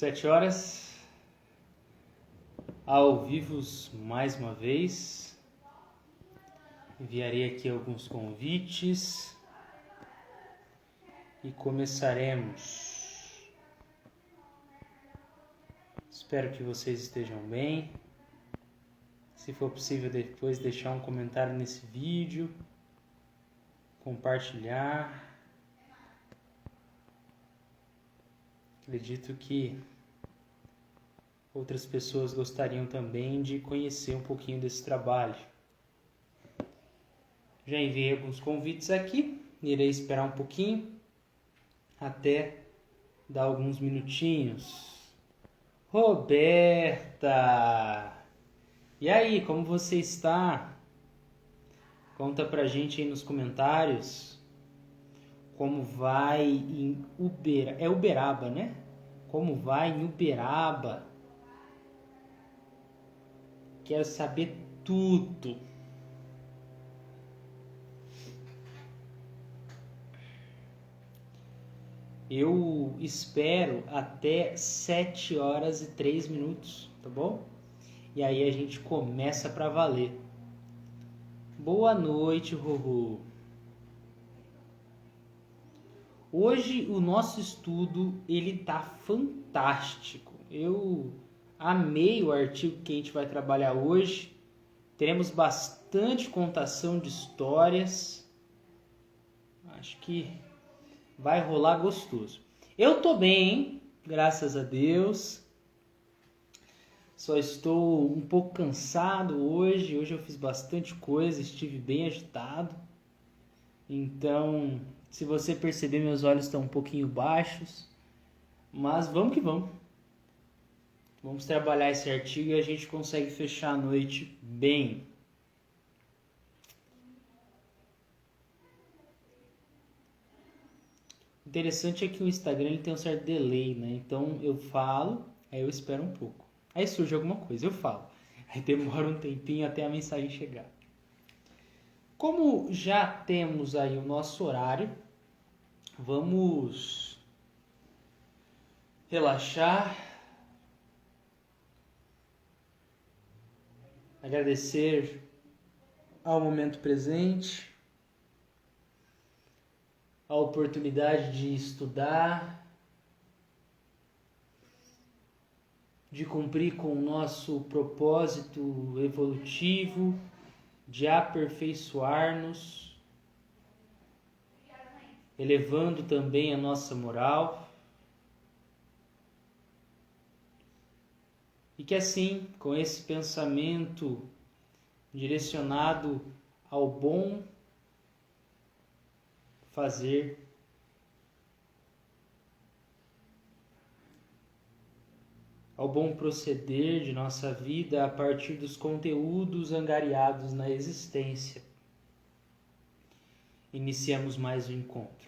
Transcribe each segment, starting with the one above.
7 horas, ao vivo mais uma vez. Enviarei aqui alguns convites e começaremos. Espero que vocês estejam bem. Se for possível, depois deixar um comentário nesse vídeo, compartilhar. Acredito que outras pessoas gostariam também de conhecer um pouquinho desse trabalho. Já enviei alguns convites aqui, irei esperar um pouquinho até dar alguns minutinhos. Roberta! E aí, como você está? Conta pra gente aí nos comentários como vai em Uberaba, né? Como vai em Uberaba? Quero saber tudo. Eu espero até 7h03, tá bom? E aí a gente começa pra valer. Boa noite, Rorô. Hoje o nosso estudo ele tá fantástico. Eu amei o artigo que a gente vai trabalhar hoje. Teremos bastante contação de histórias. Acho que vai rolar gostoso. Eu tô bem, hein? Graças a Deus. Só estou um pouco cansado hoje. Hoje eu fiz bastante coisa, estive bem agitado. Então, se você perceber, meus olhos estão um pouquinho baixos. Mas vamos que vamos. Vamos trabalhar esse artigo e a gente consegue fechar a noite bem. Interessante é que o Instagram ele tem um certo delay, né? Então eu falo, aí eu espero um pouco. Aí surge alguma coisa, eu falo. Aí demora um tempinho até a mensagem chegar. Como já temos aí o nosso horário, vamos relaxar, agradecer ao momento presente, a oportunidade de estudar, de cumprir com o nosso propósito evolutivo, de aperfeiçoar-nos, elevando também a nossa moral. E que assim, com esse pensamento direcionado ao bom fazer, ao bom proceder de nossa vida a partir dos conteúdos angariados na existência, iniciamos mais um encontro.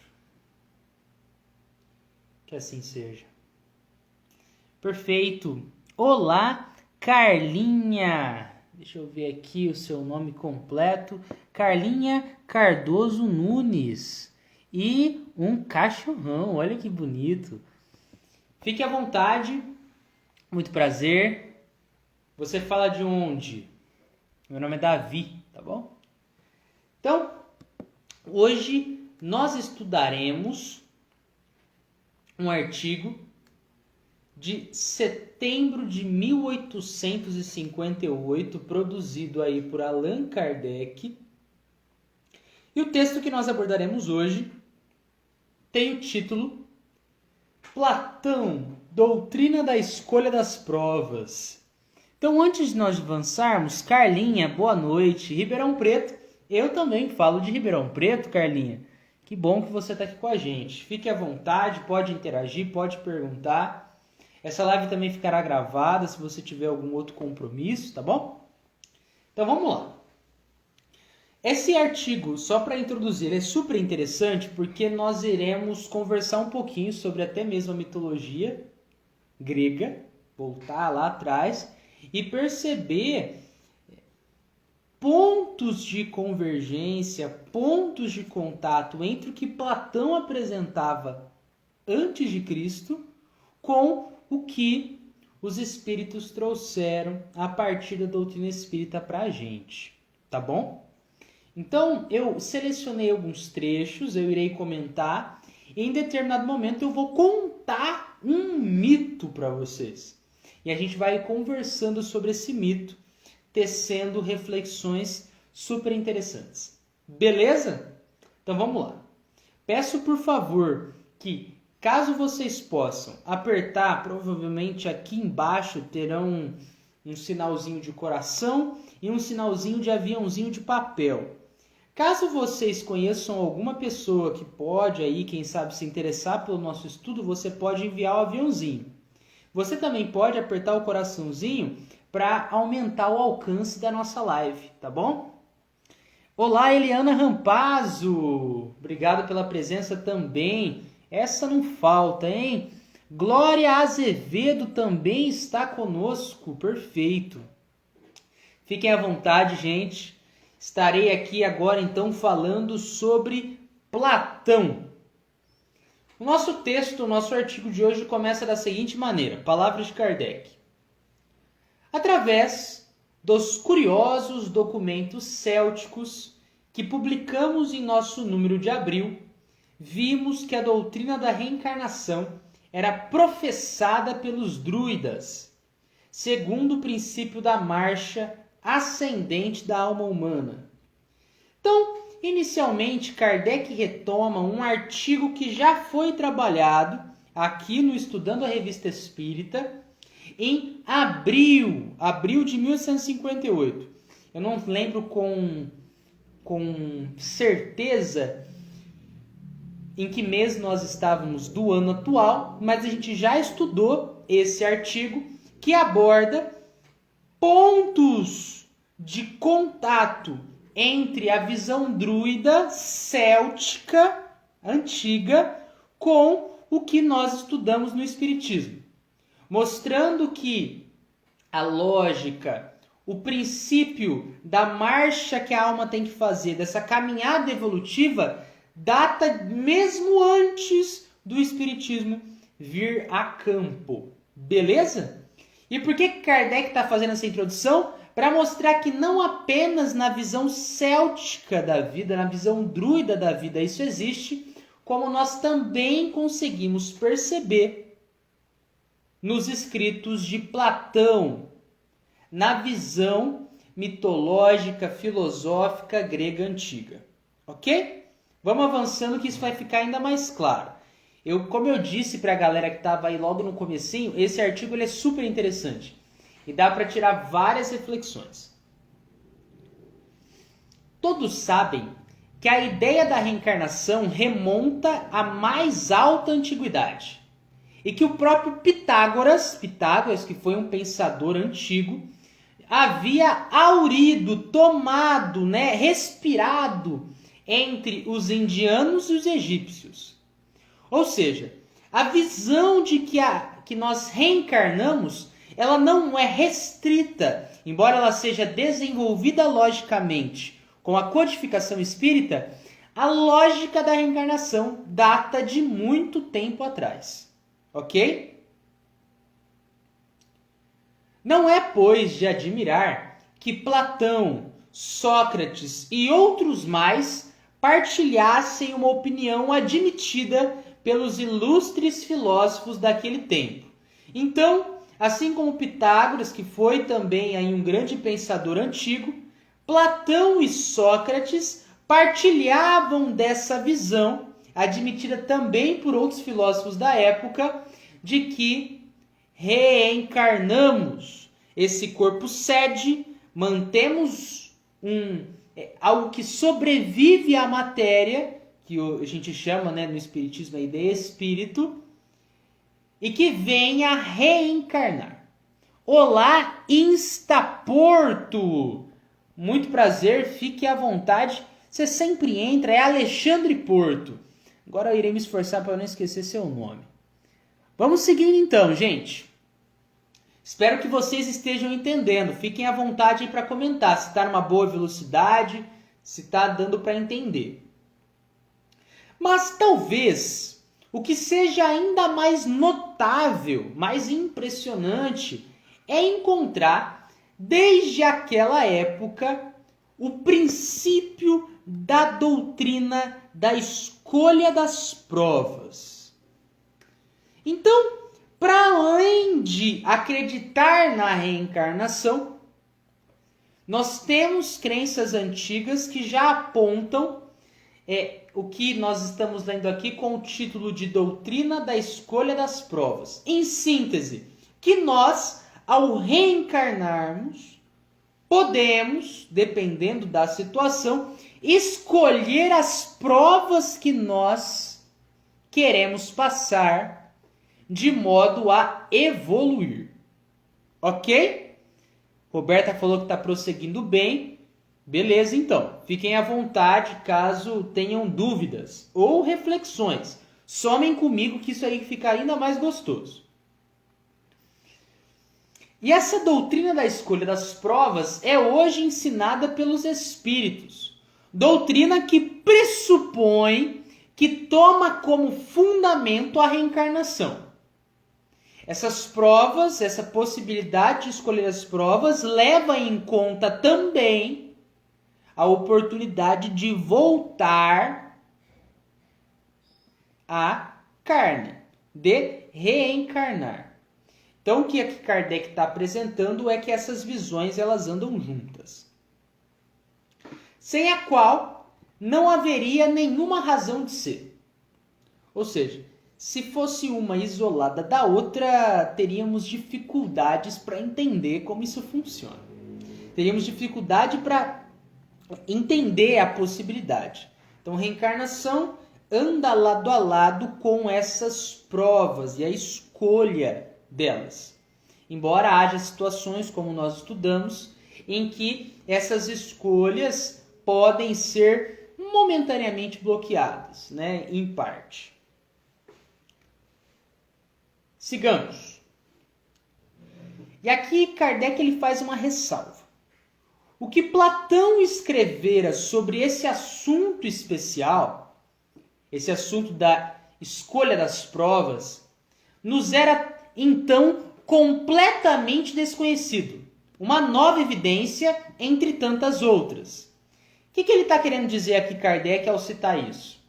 Que assim seja. Perfeito! Olá, Carlinha! Deixa eu ver aqui o seu nome completo. Carlinha Cardoso Nunes. E um cachorrão, olha que bonito. Fique à vontade, muito prazer. Você fala de onde? Meu nome é Davi, tá bom? Então, hoje nós estudaremos um artigo de setembro de 1858, produzido aí por Allan Kardec. E o texto que nós abordaremos hoje tem o título Platão, Doutrina da Escolha das Provas. Então, antes de nós avançarmos, Carlinha, boa noite. Ribeirão Preto, eu também falo de Ribeirão Preto, Carlinha. Que bom que você está aqui com a gente. Fique à vontade, pode interagir, pode perguntar. Essa live também ficará gravada se você tiver algum outro compromisso, tá bom? Então, vamos lá. Esse artigo, só para introduzir, ele é super interessante porque nós iremos conversar um pouquinho sobre até mesmo a mitologia grega, voltar lá atrás e perceber pontos de convergência, pontos de contato entre o que Platão apresentava antes de Cristo com o que os espíritos trouxeram a partir da doutrina espírita para a gente, tá bom? Então, eu selecionei alguns trechos, eu irei comentar, e em determinado momento eu vou contar um mito para vocês. E a gente vai conversando sobre esse mito, tecendo reflexões super interessantes. Beleza? Então vamos lá. Peço por favor que, caso vocês possam apertar, provavelmente aqui embaixo terão um sinalzinho de coração e um sinalzinho de aviãozinho de papel. Caso vocês conheçam alguma pessoa que pode aí, quem sabe, se interessar pelo nosso estudo, você pode enviar o aviãozinho. Você também pode apertar o coraçãozinho para aumentar o alcance da nossa live, tá bom? Olá, Eliana Rampazzo! Obrigado pela presença também. Essa não falta, hein? Glória Azevedo também está conosco. Perfeito. Fiquem à vontade, gente. Estarei aqui agora, então, falando sobre Platão. O nosso texto, o nosso artigo de hoje começa da seguinte maneira. Palavras de Kardec. Através dos curiosos documentos célticos que publicamos em nosso número de abril, vimos que a doutrina da reencarnação era professada pelos druidas, segundo o princípio da marcha ascendente da alma humana. Então, inicialmente, Kardec retoma um artigo que já foi trabalhado aqui no Estudando a Revista Espírita, em abril de 1858. Eu não lembro com certeza em que mês nós estávamos do ano atual, mas a gente já estudou esse artigo que aborda pontos de contato entre a visão druida céltica antiga com o que nós estudamos no Espiritismo, mostrando que a lógica, o princípio da marcha que a alma tem que fazer, dessa caminhada evolutiva, data mesmo antes do Espiritismo vir a campo. Beleza? E por que Kardec está fazendo essa introdução? Para mostrar que não apenas na visão céltica da vida, na visão druida da vida isso existe, como nós também conseguimos perceber nos escritos de Platão, na visão mitológica, filosófica grega antiga. Ok? Vamos avançando que isso vai ficar ainda mais claro. Como eu disse para a galera que estava aí logo no comecinho, esse artigo ele é super interessante e dá para tirar várias reflexões. Todos sabem que a ideia da reencarnação remonta à mais alta antiguidade e que o próprio Pitágoras, que foi um pensador antigo, havia aurido, tomado, respirado entre os indianos e os egípcios. Ou seja, a visão de que nós reencarnamos, ela não é restrita, embora ela seja desenvolvida logicamente com a codificação espírita, a lógica da reencarnação data de muito tempo atrás. Ok? Não é, pois, de admirar que Platão, Sócrates e outros mais partilhassem uma opinião admitida pelos ilustres filósofos daquele tempo. Então, assim como Pitágoras, que foi também aí um grande pensador antigo, Platão e Sócrates partilhavam dessa visão, admitida também por outros filósofos da época, de que reencarnamos. Esse corpo cede, mantemos algo que sobrevive à matéria, que a gente chama no Espiritismo aí de espírito, e que vem a reencarnar. Olá, Instaporto! Muito prazer, fique à vontade. Você sempre entra, é Alexandre Porto. Agora eu irei me esforçar para não esquecer seu nome. Vamos seguindo então, gente. Espero que vocês estejam entendendo. Fiquem à vontade para comentar se está numa boa velocidade, se está dando para entender. Mas talvez o que seja ainda mais notável, mais impressionante, é encontrar, desde aquela época, o princípio da doutrina da escolha das provas. Então, para além de acreditar na reencarnação, nós temos crenças antigas que já apontam o que nós estamos lendo aqui com o título de Doutrina da Escolha das Provas. Em síntese, que nós, ao reencarnarmos, podemos, dependendo da situação, escolher as provas que nós queremos passar de modo a evoluir. Ok? Roberta falou que está prosseguindo bem. Beleza, então. Fiquem à vontade caso tenham dúvidas ou reflexões. Somem comigo que isso aí fica ainda mais gostoso. E essa doutrina da escolha das provas é hoje ensinada pelos espíritos. Doutrina que pressupõe, que toma como fundamento a reencarnação. Essas provas, essa possibilidade de escolher as provas, leva em conta também a oportunidade de voltar à carne, de reencarnar. Então, o que aqui Kardec está apresentando é que essas visões elas andam juntas, sem a qual não haveria nenhuma razão de ser. Ou seja, se fosse uma isolada da outra, teríamos dificuldades para entender como isso funciona. Teríamos dificuldade para entender a possibilidade. Então, reencarnação anda lado a lado com essas provas e a escolha delas. Embora haja situações, como nós estudamos, em que essas escolhas podem ser momentaneamente bloqueadas, né, em parte. Sigamos. E aqui Kardec ele faz uma ressalva. O que Platão escrevera sobre esse assunto especial, esse assunto da escolha das provas, nos era então completamente desconhecido. Uma nova evidência entre tantas outras. O que ele está querendo dizer aqui, Kardec, ao citar isso?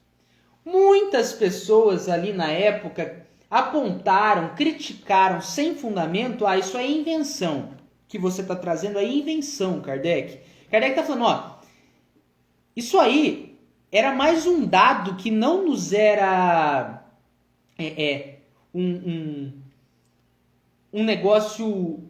Muitas pessoas ali na época apontaram, criticaram sem fundamento, isso é invenção. Que você está trazendo é invenção, Kardec. Kardec está falando, isso aí era mais um dado que não nos era um negócio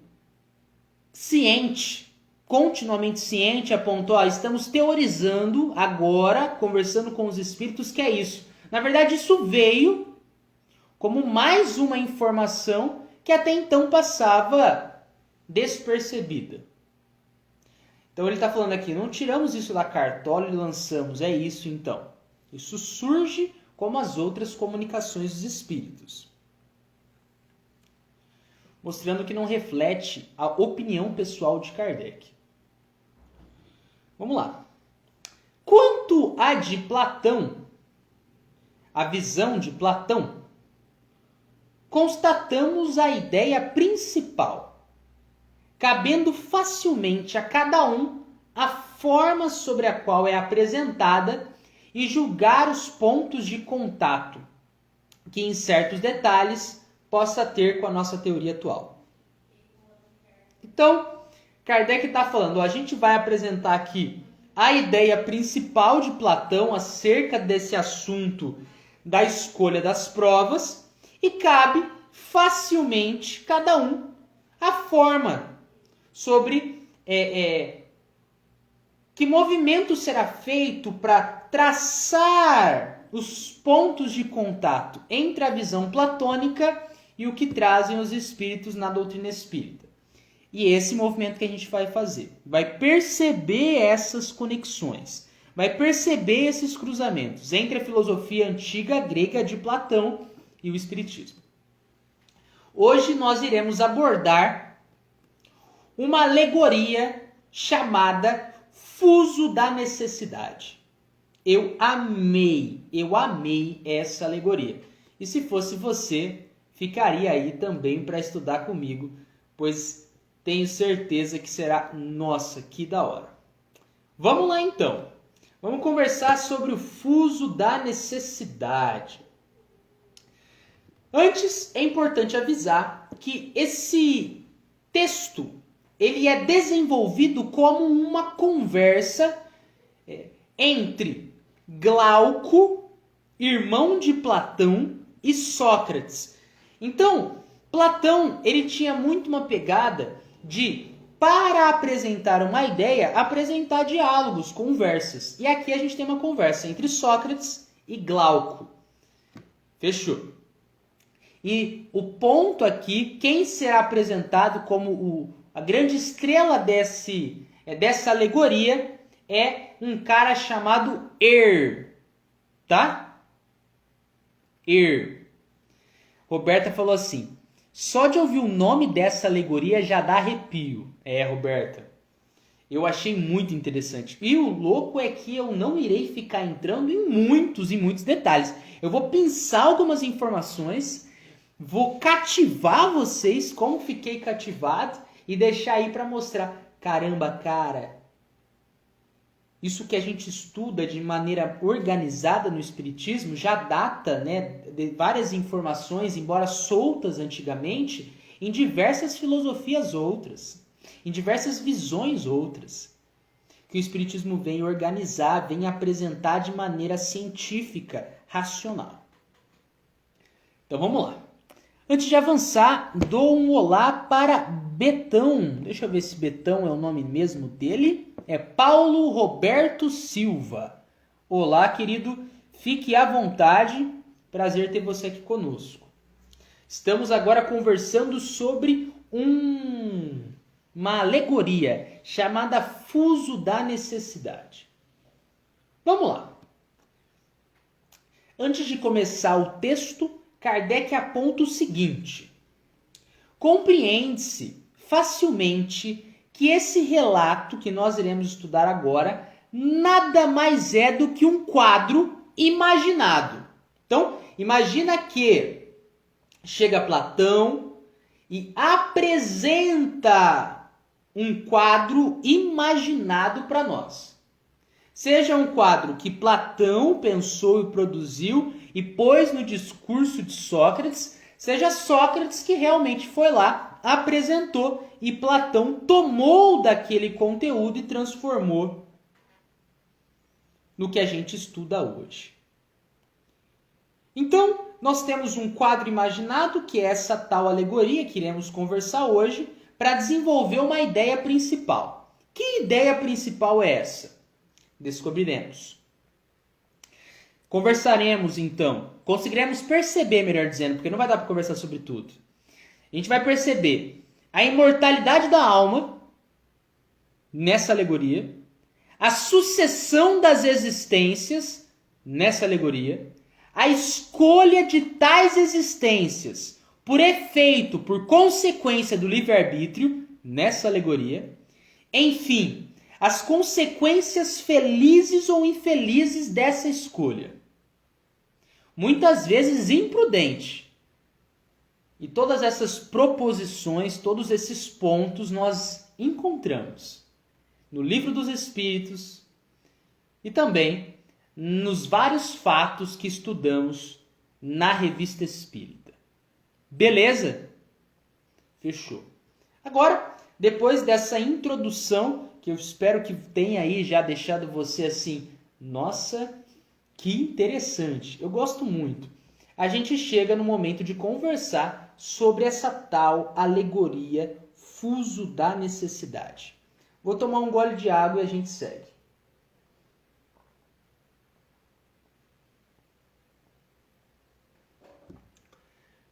ciente, continuamente ciente, apontou, estamos teorizando agora, conversando com os espíritos, que é isso. Na verdade, isso veio como mais uma informação que até então passava despercebida. Então ele está falando aqui, não tiramos isso da cartola e lançamos, é isso então. Isso surge como as outras comunicações dos espíritos, mostrando que não reflete a opinião pessoal de Kardec. Vamos lá. Quanto à de Platão, a visão de Platão, constatamos a ideia principal, cabendo facilmente a cada um a forma sobre a qual é apresentada e julgar os pontos de contato que em certos detalhes possa ter com a nossa teoria atual. Então, Kardec está falando, a gente vai apresentar aqui a ideia principal de Platão acerca desse assunto da escolha das provas e cabe facilmente cada um a forma sobre que movimento será feito para traçar os pontos de contato entre a visão platônica e o que trazem os espíritos na doutrina espírita. E esse movimento que a gente vai fazer. Vai perceber essas conexões. Vai perceber esses cruzamentos entre a filosofia antiga grega de Platão e o espiritismo. Hoje nós iremos abordar uma alegoria chamada fuso da necessidade. Eu amei essa alegoria. E se fosse você, ficaria aí também para estudar comigo, pois tenho certeza que será, nossa, que da hora. Vamos lá então. Vamos conversar sobre o fuso da necessidade. Antes, é importante avisar que esse texto ele é desenvolvido como uma conversa entre Glauco, irmão de Platão, e Sócrates. Então, Platão ele tinha muito uma pegada de, para apresentar uma ideia, apresentar diálogos, conversas. E aqui a gente tem uma conversa entre Sócrates e Glauco. Fechou? E o ponto aqui, quem será apresentado como a grande estrela dessa alegoria é um cara chamado tá? Roberta falou assim, só de ouvir o nome dessa alegoria já dá arrepio. Roberta, eu achei muito interessante. E o louco é que eu não irei ficar entrando em muitos e muitos detalhes. Eu vou pensar algumas informações, vou cativar vocês como fiquei cativado e deixar aí para mostrar. Caramba, cara, isso que a gente estuda de maneira organizada no Espiritismo já data, né, de várias informações, embora soltas antigamente, em diversas filosofias outras, em diversas visões outras, que o Espiritismo vem organizar, vem apresentar de maneira científica, racional. Então vamos lá. Antes de avançar, dou um olá para Betão. Deixa eu ver se Betão é o nome mesmo dele. É Paulo Roberto Silva. Olá, querido. Fique à vontade. Prazer ter você aqui conosco. Estamos agora conversando sobre uma alegoria chamada Fuso da Necessidade. Vamos lá. Antes de começar o texto, Kardec aponta o seguinte: compreende-se facilmente que esse relato que nós iremos estudar agora nada mais é do que um quadro imaginado. Então, imagina que chega Platão e apresenta um quadro imaginado para nós. Seja um quadro que Platão pensou e produziu e pôs no discurso de Sócrates, seja Sócrates que realmente foi lá, apresentou e Platão tomou daquele conteúdo e transformou no que a gente estuda hoje. Então, nós temos um quadro imaginado, que é essa tal alegoria que iremos conversar hoje, para desenvolver uma ideia principal. Que ideia principal é essa? Descobriremos. Conversaremos então, conseguiremos perceber, melhor dizendo, porque não vai dar para conversar sobre tudo. A gente vai perceber a imortalidade da alma nessa alegoria, a sucessão das existências nessa alegoria, a escolha de tais existências por efeito, por consequência do livre-arbítrio nessa alegoria, enfim, as consequências felizes ou infelizes dessa escolha. Muitas vezes imprudente. E todas essas proposições, todos esses pontos nós encontramos no Livro dos Espíritos e também nos vários fatos que estudamos na Revista Espírita. Beleza? Fechou. Agora, depois dessa introdução, que eu espero que tenha aí já deixado você assim, nossa, que interessante, eu gosto muito. A gente chega no momento de conversar sobre essa tal alegoria Fuso da Necessidade. Vou tomar um gole de água e a gente segue.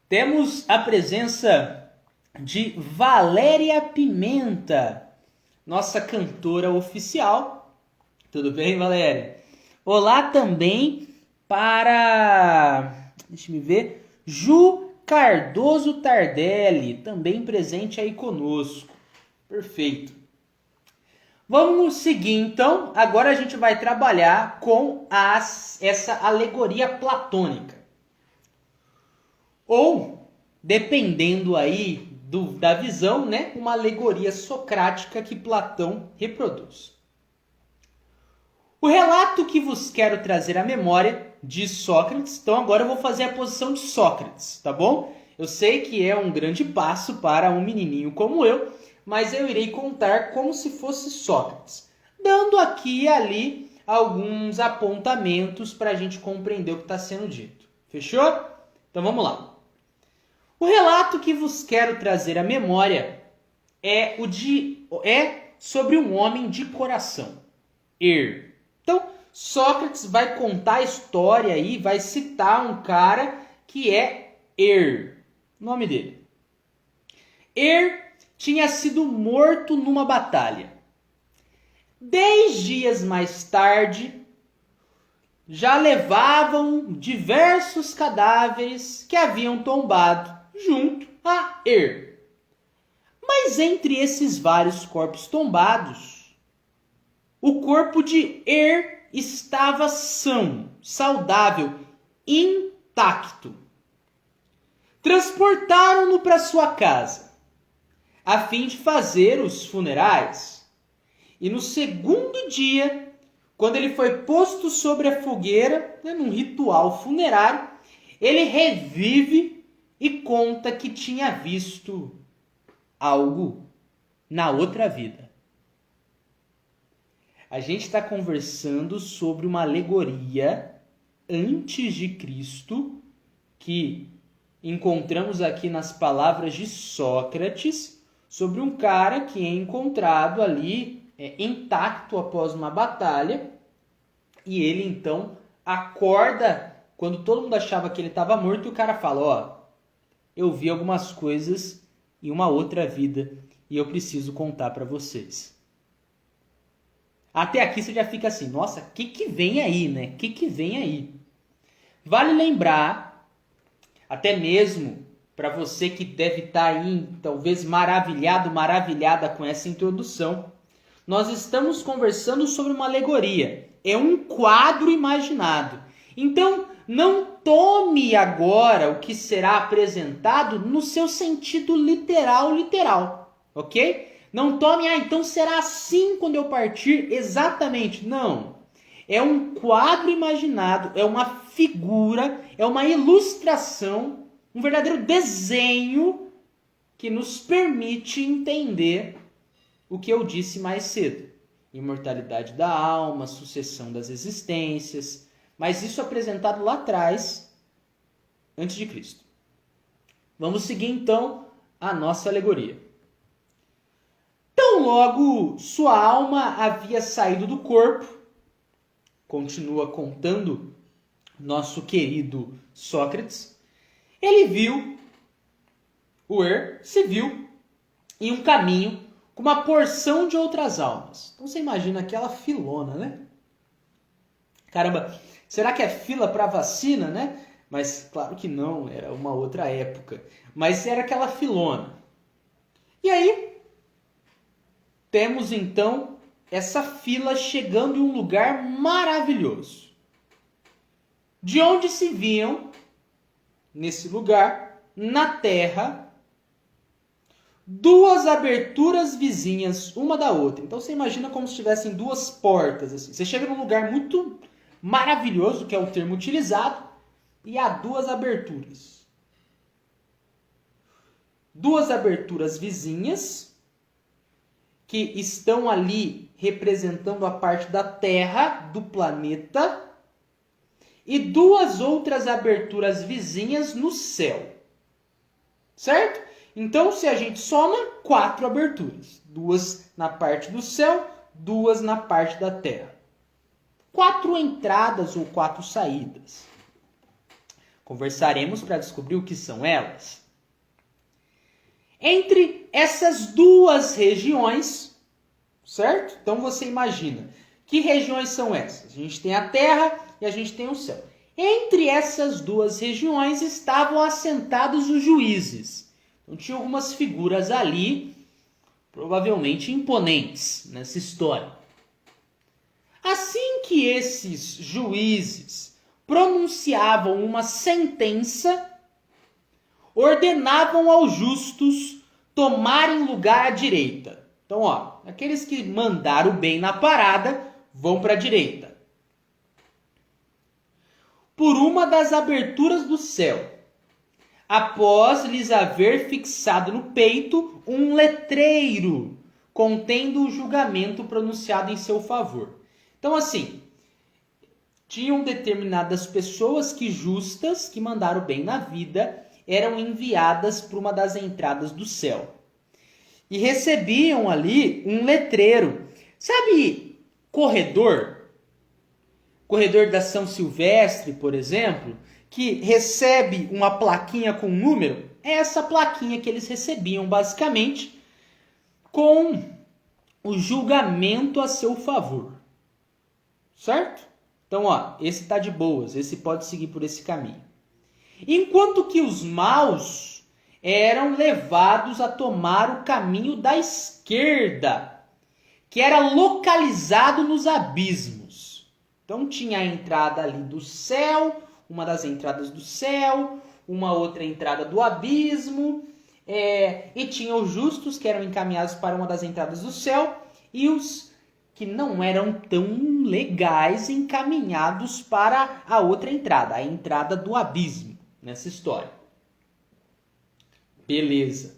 Temos a presença de Valéria Pimenta, nossa cantora oficial. Tudo bem, Valéria? Olá também para, deixa eu ver, Ju Cardoso Tardelli, também presente aí conosco. Perfeito. Vamos seguir então. Agora a gente vai trabalhar com essa alegoria platônica. ou, dependendo aí da visão, né, uma alegoria socrática que Platão reproduz. O relato que vos quero trazer à memória, diz Sócrates, então agora eu vou fazer a posição de Sócrates, tá bom? Eu sei que é um grande passo para um menininho como eu, mas eu irei contar como se fosse Sócrates, dando aqui e ali alguns apontamentos para a gente compreender o que está sendo dito. Fechou? Então vamos lá. O relato que vos quero trazer à memória é sobre um homem de coração, Então, Sócrates vai contar a história aí, vai citar um cara que é o nome dele. Tinha sido morto numa batalha. 10 dias mais tarde, já levavam diversos cadáveres que haviam tombado junto a Mas entre esses vários corpos tombados, o corpo de estava são, saudável, intacto. Transportaram-no para sua casa, a fim de fazer os funerais. E no segundo dia, quando ele foi posto sobre a fogueira, num ritual funerário, ele revive e conta que tinha visto algo na outra vida. A gente está conversando sobre uma alegoria antes de Cristo que encontramos aqui nas palavras de Sócrates sobre um cara que é encontrado ali intacto após uma batalha e ele então acorda quando todo mundo achava que ele estava morto e o cara fala, eu vi algumas coisas em uma outra vida e eu preciso contar para vocês. Até aqui você já fica assim, nossa, o que vem aí, né? O que vem aí? Vale lembrar, até mesmo para você que deve estar aí, talvez maravilhada com essa introdução, nós estamos conversando sobre uma alegoria. É um quadro imaginado. Então, não tome agora o que será apresentado no seu sentido literal, ok? Não tome, então será assim quando eu partir? Exatamente, não. É um quadro imaginado, é uma figura, é uma ilustração, um verdadeiro desenho que nos permite entender o que eu disse mais cedo. Imortalidade da alma, sucessão das existências, mas isso apresentado lá atrás, antes de Cristo. Vamos seguir então a nossa alegoria. Tão logo sua alma havia saído do corpo, continua contando nosso querido Sócrates, ele viu, se viu em um caminho com uma porção de outras almas. Então você imagina aquela filona, né? Caramba, será que é fila para vacina, né? Mas claro que não, era uma outra época. Mas era aquela filona. E aí, temos então essa fila chegando em um lugar maravilhoso. De onde se viam, nesse lugar, na terra, duas aberturas vizinhas, uma da outra. Então você imagina como se tivessem duas portas. Assim. Você chega num lugar muito maravilhoso, que é o termo utilizado, e há duas aberturas. Duas aberturas vizinhas, que estão ali representando a parte da Terra, do planeta, e duas outras aberturas vizinhas no céu. Certo? Então, se a gente soma, 4 aberturas. 2 na parte do céu, 2 na parte da Terra. 4 entradas ou 4 saídas. Conversaremos para descobrir o que são elas. Entre essas duas regiões, certo? Então você imagina, que regiões são essas? A gente tem a terra e a gente tem o céu. Entre essas duas regiões estavam assentados os juízes. Então tinha algumas figuras ali, provavelmente imponentes nessa história. Assim que esses juízes pronunciavam uma sentença, ordenavam aos justos tomarem lugar à direita. Então, aqueles que mandaram o bem na parada vão para a direita. Por uma das aberturas do céu, após lhes haver fixado no peito um letreiro contendo o julgamento pronunciado em seu favor. Então, assim, tinham determinadas pessoas justas, que mandaram bem na vida, eram enviadas para uma das entradas do céu. E recebiam ali um letreiro. Sabe, corredor? Corredor da São Silvestre, por exemplo, que recebe uma plaquinha com um número? É essa plaquinha que eles recebiam, basicamente, com o julgamento a seu favor. Certo? Então, esse está de boas, esse pode seguir por esse caminho. Enquanto que os maus eram levados a tomar o caminho da esquerda, que era localizado nos abismos. Então tinha a entrada ali do céu, uma das entradas do céu, uma outra entrada do abismo, e tinha os justos que eram encaminhados para uma das entradas do céu, e os que não eram tão legais encaminhados para a outra entrada, a entrada do abismo nessa história. Beleza.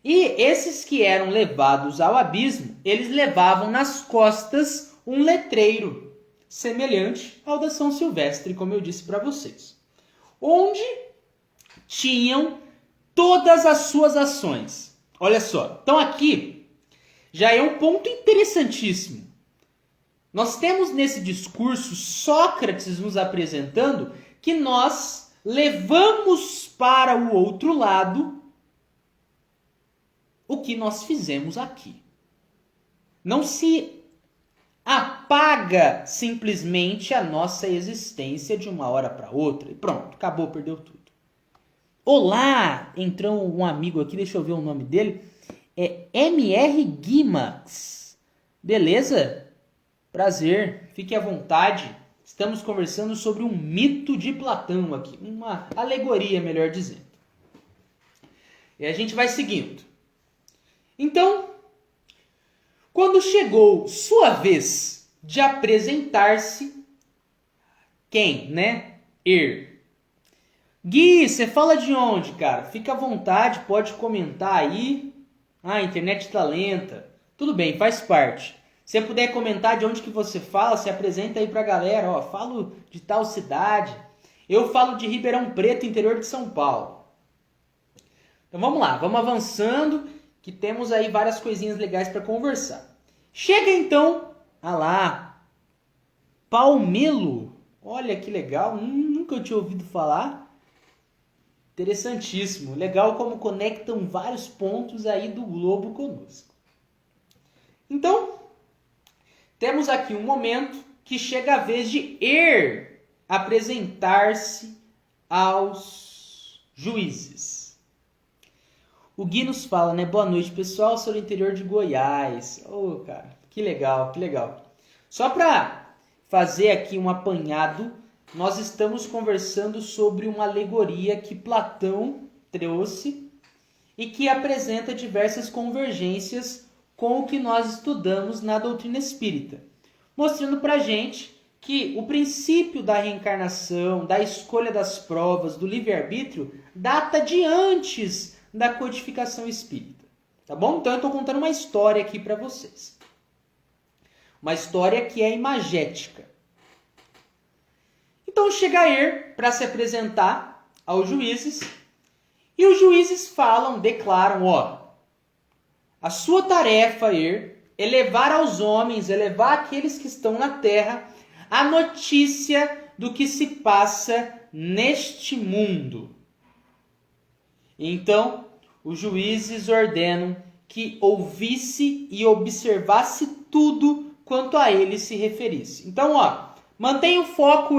E esses que eram levados ao abismo, eles levavam nas costas um letreiro semelhante ao da São Silvestre, como eu disse para vocês, onde tinham todas as suas ações. Olha só, então aqui já é um ponto interessantíssimo. Nós temos nesse discurso Sócrates nos apresentando que nós levamos para o outro lado o que nós fizemos aqui. Não se apaga simplesmente a nossa existência de uma hora para outra e pronto, acabou, perdeu tudo. Olá, entrou um amigo aqui, deixa eu ver o nome dele, é MR Guimax. Beleza? Prazer, fique à vontade. Estamos conversando sobre um mito de Platão aqui, uma alegoria, melhor dizendo. E a gente vai seguindo. Então, quando chegou sua vez de apresentar-se, quem, né? Gui, você fala de onde, cara? Fica à vontade, pode comentar aí. A internet tá lenta. Tudo bem, faz parte. Se você puder comentar de onde que você fala, se apresenta aí pra galera. Falo de tal cidade. Eu falo de Ribeirão Preto, interior de São Paulo. Então vamos lá, vamos avançando, que temos aí várias coisinhas legais para conversar. Chega então, Palmelo. Olha que legal, nunca eu tinha ouvido falar. Interessantíssimo, legal como conectam vários pontos aí do globo conosco. Então, temos aqui um momento que chega a vez de apresentar-se aos juízes. O Gui nos fala, né? Boa noite, pessoal, sou do interior de Goiás. Cara, que legal, que legal. Só para fazer aqui um apanhado, nós estamos conversando sobre uma alegoria que Platão trouxe e que apresenta diversas convergências com o que nós estudamos na doutrina espírita, mostrando para a gente que o princípio da reencarnação, da escolha das provas, do livre-arbítrio, data de antes da codificação espírita. Tá bom? Então eu estou contando uma história aqui para vocês. Uma história que é imagética. Então chega para se apresentar aos juízes, e os juízes declaram, a sua tarefa, é levar aos homens, é levar àqueles que estão na terra a notícia do que se passa neste mundo. Então, os juízes ordenam que ouvisse e observasse tudo quanto a ele se referisse. Então, mantenha o foco,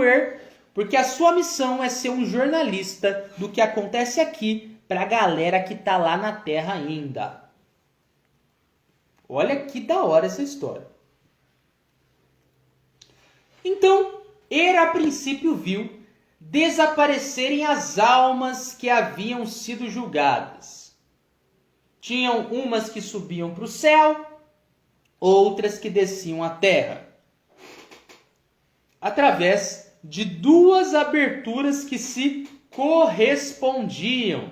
porque a sua missão é ser um jornalista do que acontece aqui para a galera que está lá na Terra ainda. Olha que da hora essa história. Então, a princípio viu desaparecerem as almas que haviam sido julgadas. Tinham umas que subiam para o céu, outras que desciam à terra, através de duas aberturas que se correspondiam.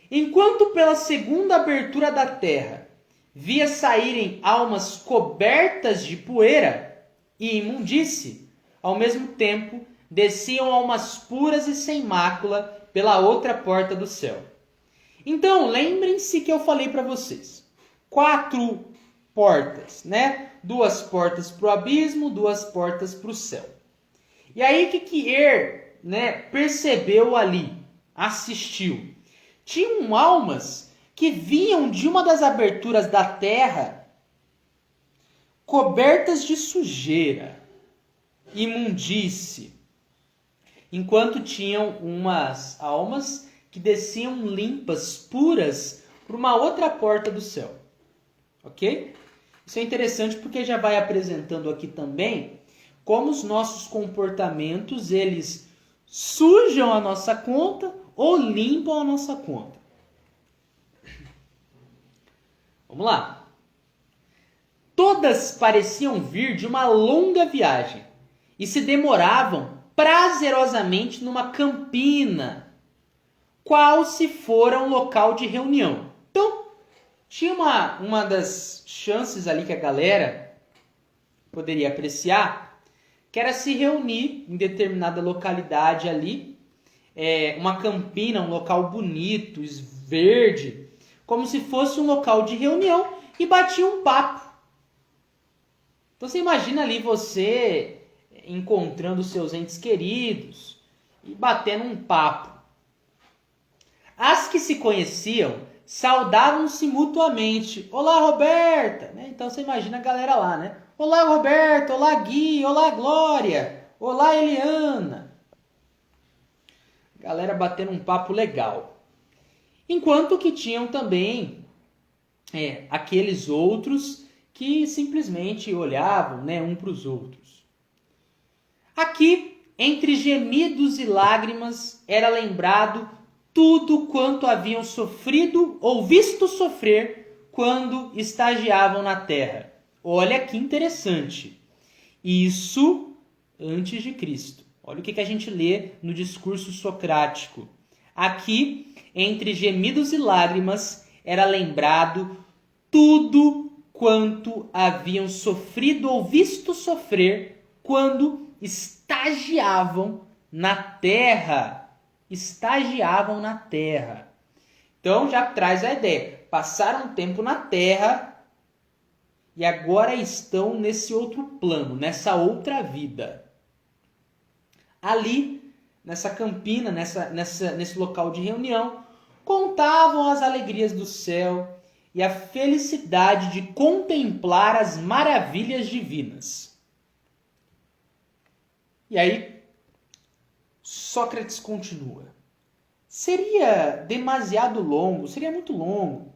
Enquanto pela segunda abertura da terra via saírem almas cobertas de poeira e imundície, ao mesmo tempo desciam almas puras e sem mácula pela outra porta do céu. Então, lembrem-se que eu falei para vocês. 4 portas, né? 2 portas para o abismo, 2 portas para o céu. E aí, o que Er, né, percebeu ali, assistiu? Tinham almas que vinham de uma das aberturas da terra cobertas de sujeira, imundície, enquanto tinham umas almas que desciam limpas, puras, por uma outra porta do céu. Ok? Isso é interessante porque já vai apresentando aqui também como os nossos comportamentos, eles sujam a nossa conta ou limpam a nossa conta. Vamos lá. Todas pareciam vir de uma longa viagem e se demoravam prazerosamente numa campina, qual se fora um local de reunião. Então, tinha uma das chances ali que a galera poderia apreciar, que era se reunir em determinada localidade ali, uma campina, um local bonito, verde, como se fosse um local de reunião, e batia um papo. Então você imagina ali você encontrando seus entes queridos e batendo um papo. As que se conheciam saudavam-se mutuamente. Olá, Roberta! Então você imagina a galera lá, né? Olá, Roberta! Olá, Gui! Olá, Glória! Olá, Eliana! Galera batendo um papo legal. Enquanto que tinham também aqueles outros que simplesmente olhavam, né, um para os outros. Aqui, entre gemidos e lágrimas, era lembrado tudo quanto haviam sofrido ou visto sofrer quando estagiavam na terra. Olha que interessante. Isso antes de Cristo. Olha o que a gente lê no discurso socrático. Aqui, entre gemidos e lágrimas, era lembrado tudo quanto haviam sofrido ou visto sofrer quando estagiavam na terra. Estagiavam na terra. Então já traz a ideia. Passaram um tempo na terra e agora estão nesse outro plano, nessa outra vida. Ali, nessa campina, nesse local de reunião, contavam as alegrias do céu e a felicidade de contemplar as maravilhas divinas. E aí, Sócrates continua. Seria demasiado longo, seria muito longo.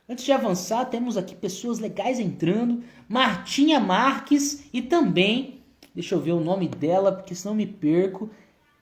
Antes de avançar, temos aqui pessoas legais entrando. Martinha Marques e também, deixa eu ver o nome dela, porque senão me perco,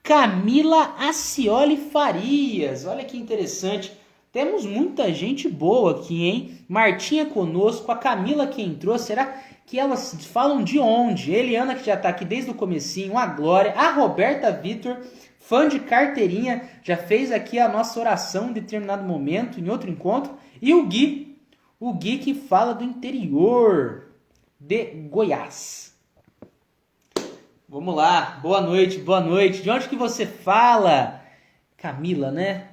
Camila Acioli Farias. Olha que interessante. Temos muita gente boa aqui, hein? Martinha conosco, a Camila que entrou. Será que elas falam de onde? Eliana, que já está aqui desde o comecinho, a Glória, a Roberta Vitor, fã de carteirinha, já fez aqui a nossa oração em determinado momento, em outro encontro. E o Gui que fala do interior de Goiás. Vamos lá, boa noite, boa noite. De onde que você fala? Camila, né?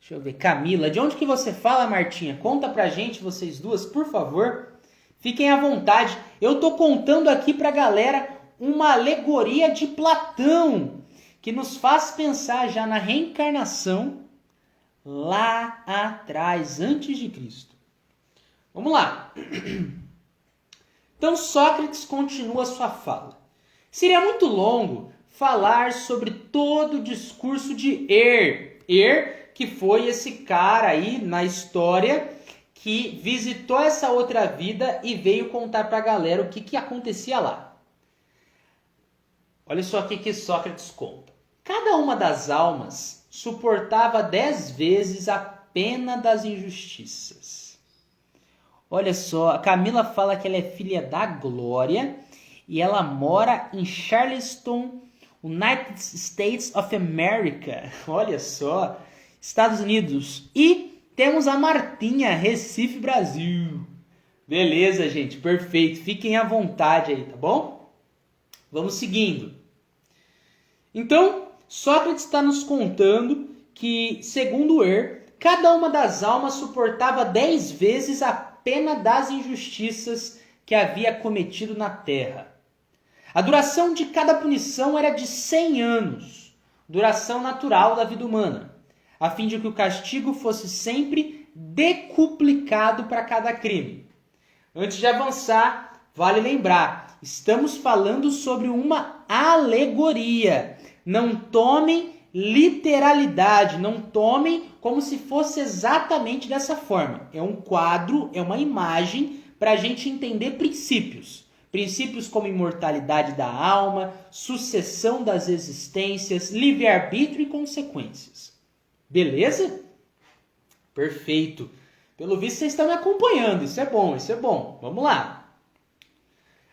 Deixa eu ver, Camila. De onde que você fala, Martinha? Conta pra gente, vocês duas, por favor. Fiquem à vontade. Eu tô contando aqui pra galera uma alegoria de Platão, que nos faz pensar já na reencarnação lá atrás, antes de Cristo. Vamos lá. Então Sócrates continua sua fala. Seria muito longo falar sobre todo o discurso de Er, que foi esse cara aí na história que visitou essa outra vida e veio contar para a galera o que acontecia lá. Olha só o que Sócrates conta. Cada uma das almas suportava 10 vezes a pena das injustiças. Olha só, a Camila fala que ela é filha da Glória e ela mora em Charleston, United States of America. Olha só, Estados Unidos. E temos a Martinha, Recife, Brasil. Beleza, gente, perfeito. Fiquem à vontade aí, tá bom? Vamos seguindo. Então, Sócrates está nos contando que, segundo cada uma das almas suportava 10 vezes a pena das injustiças que havia cometido na terra. A duração de cada punição era de 100 anos, duração natural da vida humana, a fim de que o castigo fosse sempre decuplicado para cada crime. Antes de avançar, vale lembrar, estamos falando sobre uma alegoria. Não tomem literalidade, não tomem como se fosse exatamente dessa forma. É um quadro, é uma imagem para a gente entender princípios. Princípios como imortalidade da alma, sucessão das existências, livre-arbítrio e consequências. Beleza? Perfeito. Pelo visto vocês estão me acompanhando, isso é bom, isso é bom. Vamos lá.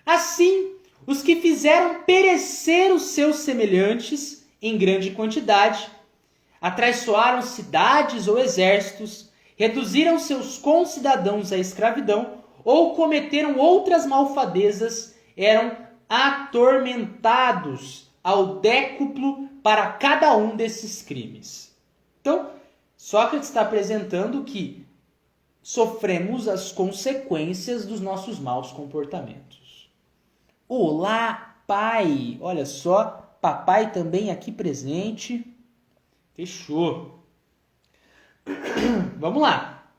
Assim, os que fizeram perecer os seus semelhantes em grande quantidade, atraiçoaram cidades ou exércitos, reduziram seus concidadãos à escravidão ou cometeram outras malfadezas, eram atormentados ao décuplo para cada um desses crimes. Então, Sócrates está apresentando que sofremos as consequências dos nossos maus comportamentos. Olá, pai! Olha só, papai também aqui presente. Fechou. Vamos lá.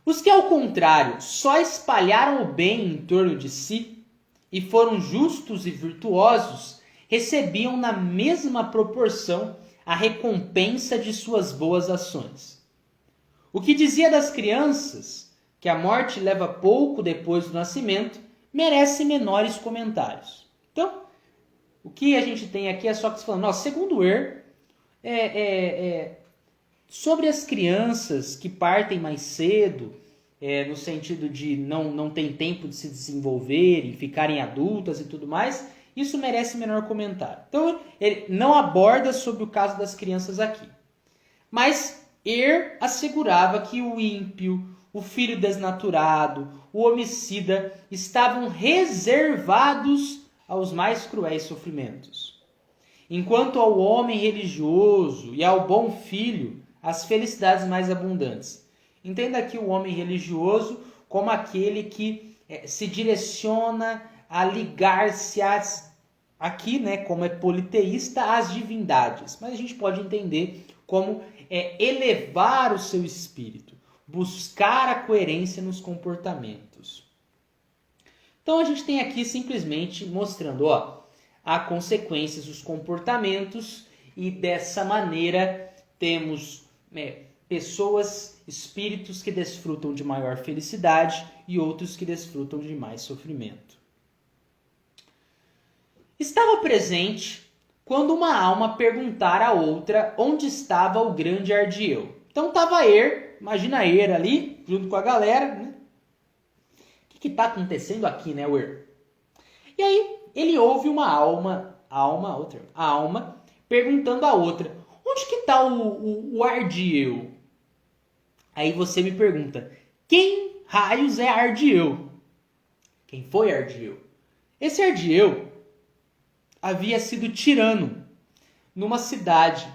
Os que, ao contrário, só espalharam o bem em torno de si e foram justos e virtuosos, recebiam na mesma proporção a recompensa de suas boas ações. O que dizia das crianças, que a morte leva pouco depois do nascimento, merece menores comentários. Então, o que a gente tem aqui é Sócrates falando, segundo sobre as crianças que partem mais cedo, no sentido de não tem tempo de se desenvolverem, ficarem adultas e tudo mais, isso merece menor comentário. Então, ele não aborda sobre o caso das crianças aqui. Mas assegurava que o ímpio, o filho desnaturado, o homicida estavam reservados aos mais cruéis sofrimentos. Enquanto ao homem religioso e ao bom filho, as felicidades mais abundantes. Entenda aqui o homem religioso como aquele que se direciona a ligar-se aqui, como é politeísta, às divindades. Mas a gente pode entender como elevar o seu espírito, buscar a coerência nos comportamentos. Então a gente tem aqui simplesmente mostrando, há consequências dos comportamentos e dessa maneira temos pessoas, espíritos que desfrutam de maior felicidade e outros que desfrutam de mais sofrimento. Estava presente quando uma alma perguntara a outra onde estava o grande Ardieu. Então estava imagina ali, junto com a galera, né? O que está acontecendo aqui, né, E aí ele ouve uma alma perguntando a outra, onde que está o Ardieu? Aí você me pergunta, quem raios é Ardieu? Quem foi Ardieu? Esse Ardieu havia sido tirano numa cidade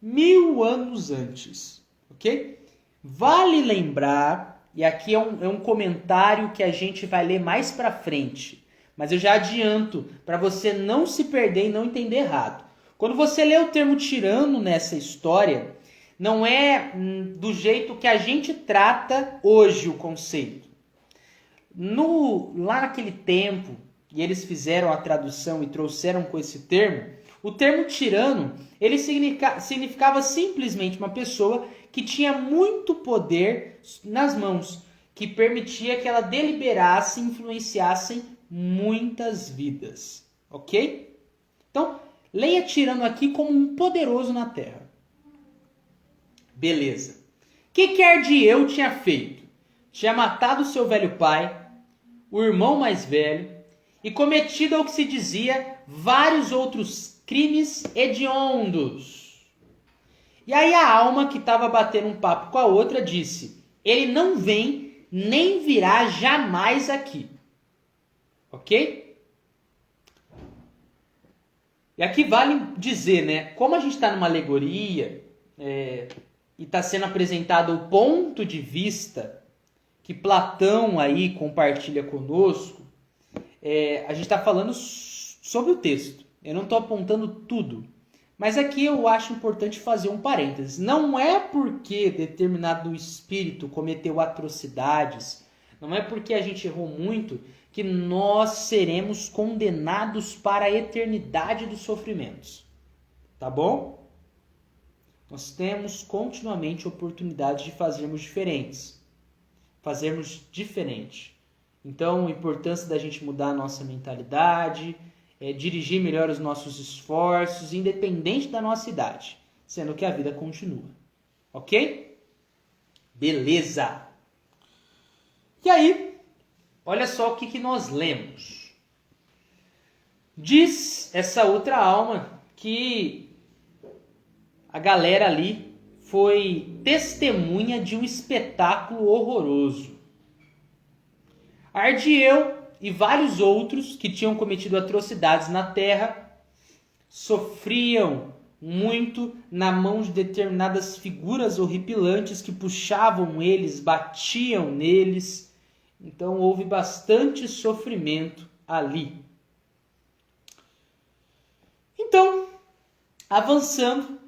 1000 anos antes, ok? Vale lembrar, e aqui é um comentário que a gente vai ler mais pra frente, mas eu já adianto para você não se perder e não entender errado. Quando você lê o termo tirano nessa história, não é do jeito que a gente trata hoje o conceito. Lá naquele tempo, e eles fizeram a tradução e trouxeram com esse termo, o termo tirano, ele significava simplesmente uma pessoa que tinha muito poder nas mãos, que permitia que ela deliberasse e influenciasse muitas vidas, ok? Então, Leia tirando aqui como um poderoso na terra. Beleza. Que Ardieu tinha feito? Tinha matado seu velho pai, o irmão mais velho, e cometido, ao que se dizia, vários outros crimes hediondos. E aí a alma que estava batendo um papo com a outra disse: ele não vem nem virá jamais aqui. Ok? E aqui vale dizer, né? Como a gente está numa alegoria e está sendo apresentado o ponto de vista que Platão aí compartilha conosco, a gente está falando sobre o texto. Eu não estou apontando tudo. Mas aqui eu acho importante fazer um parênteses. Não é porque determinado espírito cometeu atrocidades, não é porque a gente errou muito, que nós seremos condenados para a eternidade dos sofrimentos. Tá bom? Nós temos continuamente oportunidades de fazermos diferente. Então, a importância da gente mudar a nossa mentalidade, dirigir melhor os nossos esforços, independente da nossa idade, sendo que a vida continua. Ok? Beleza! E aí, olha só o que nós lemos. Diz essa outra alma que a galera ali foi testemunha de um espetáculo horroroso. Ardieu e vários outros que tinham cometido atrocidades na terra sofriam muito na mão de determinadas figuras horripilantes que puxavam eles, batiam neles. Então houve bastante sofrimento ali. Então, avançando,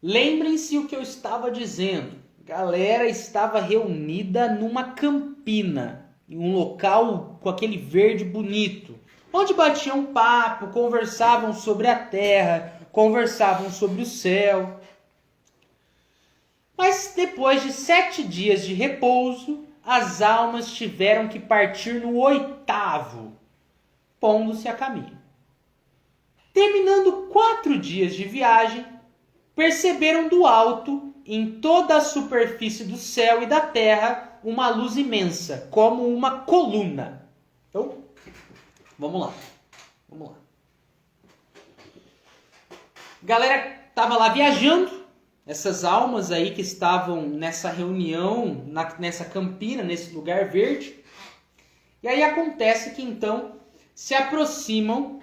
lembrem-se o que eu estava dizendo. A galera estava reunida numa campina, em um local com aquele verde bonito, onde batiam papo, conversavam sobre a terra, conversavam sobre o céu. Mas depois de 7 dias de repouso, as almas tiveram que partir no 8º, pondo-se a caminho. Terminando 4 dias de viagem, perceberam do alto, em toda a superfície do céu e da terra, uma luz imensa, como uma coluna. Então, vamos lá. Galera estava lá viajando, essas almas aí que estavam nessa reunião, nessa campina, nesse lugar verde. E aí acontece que então se aproximam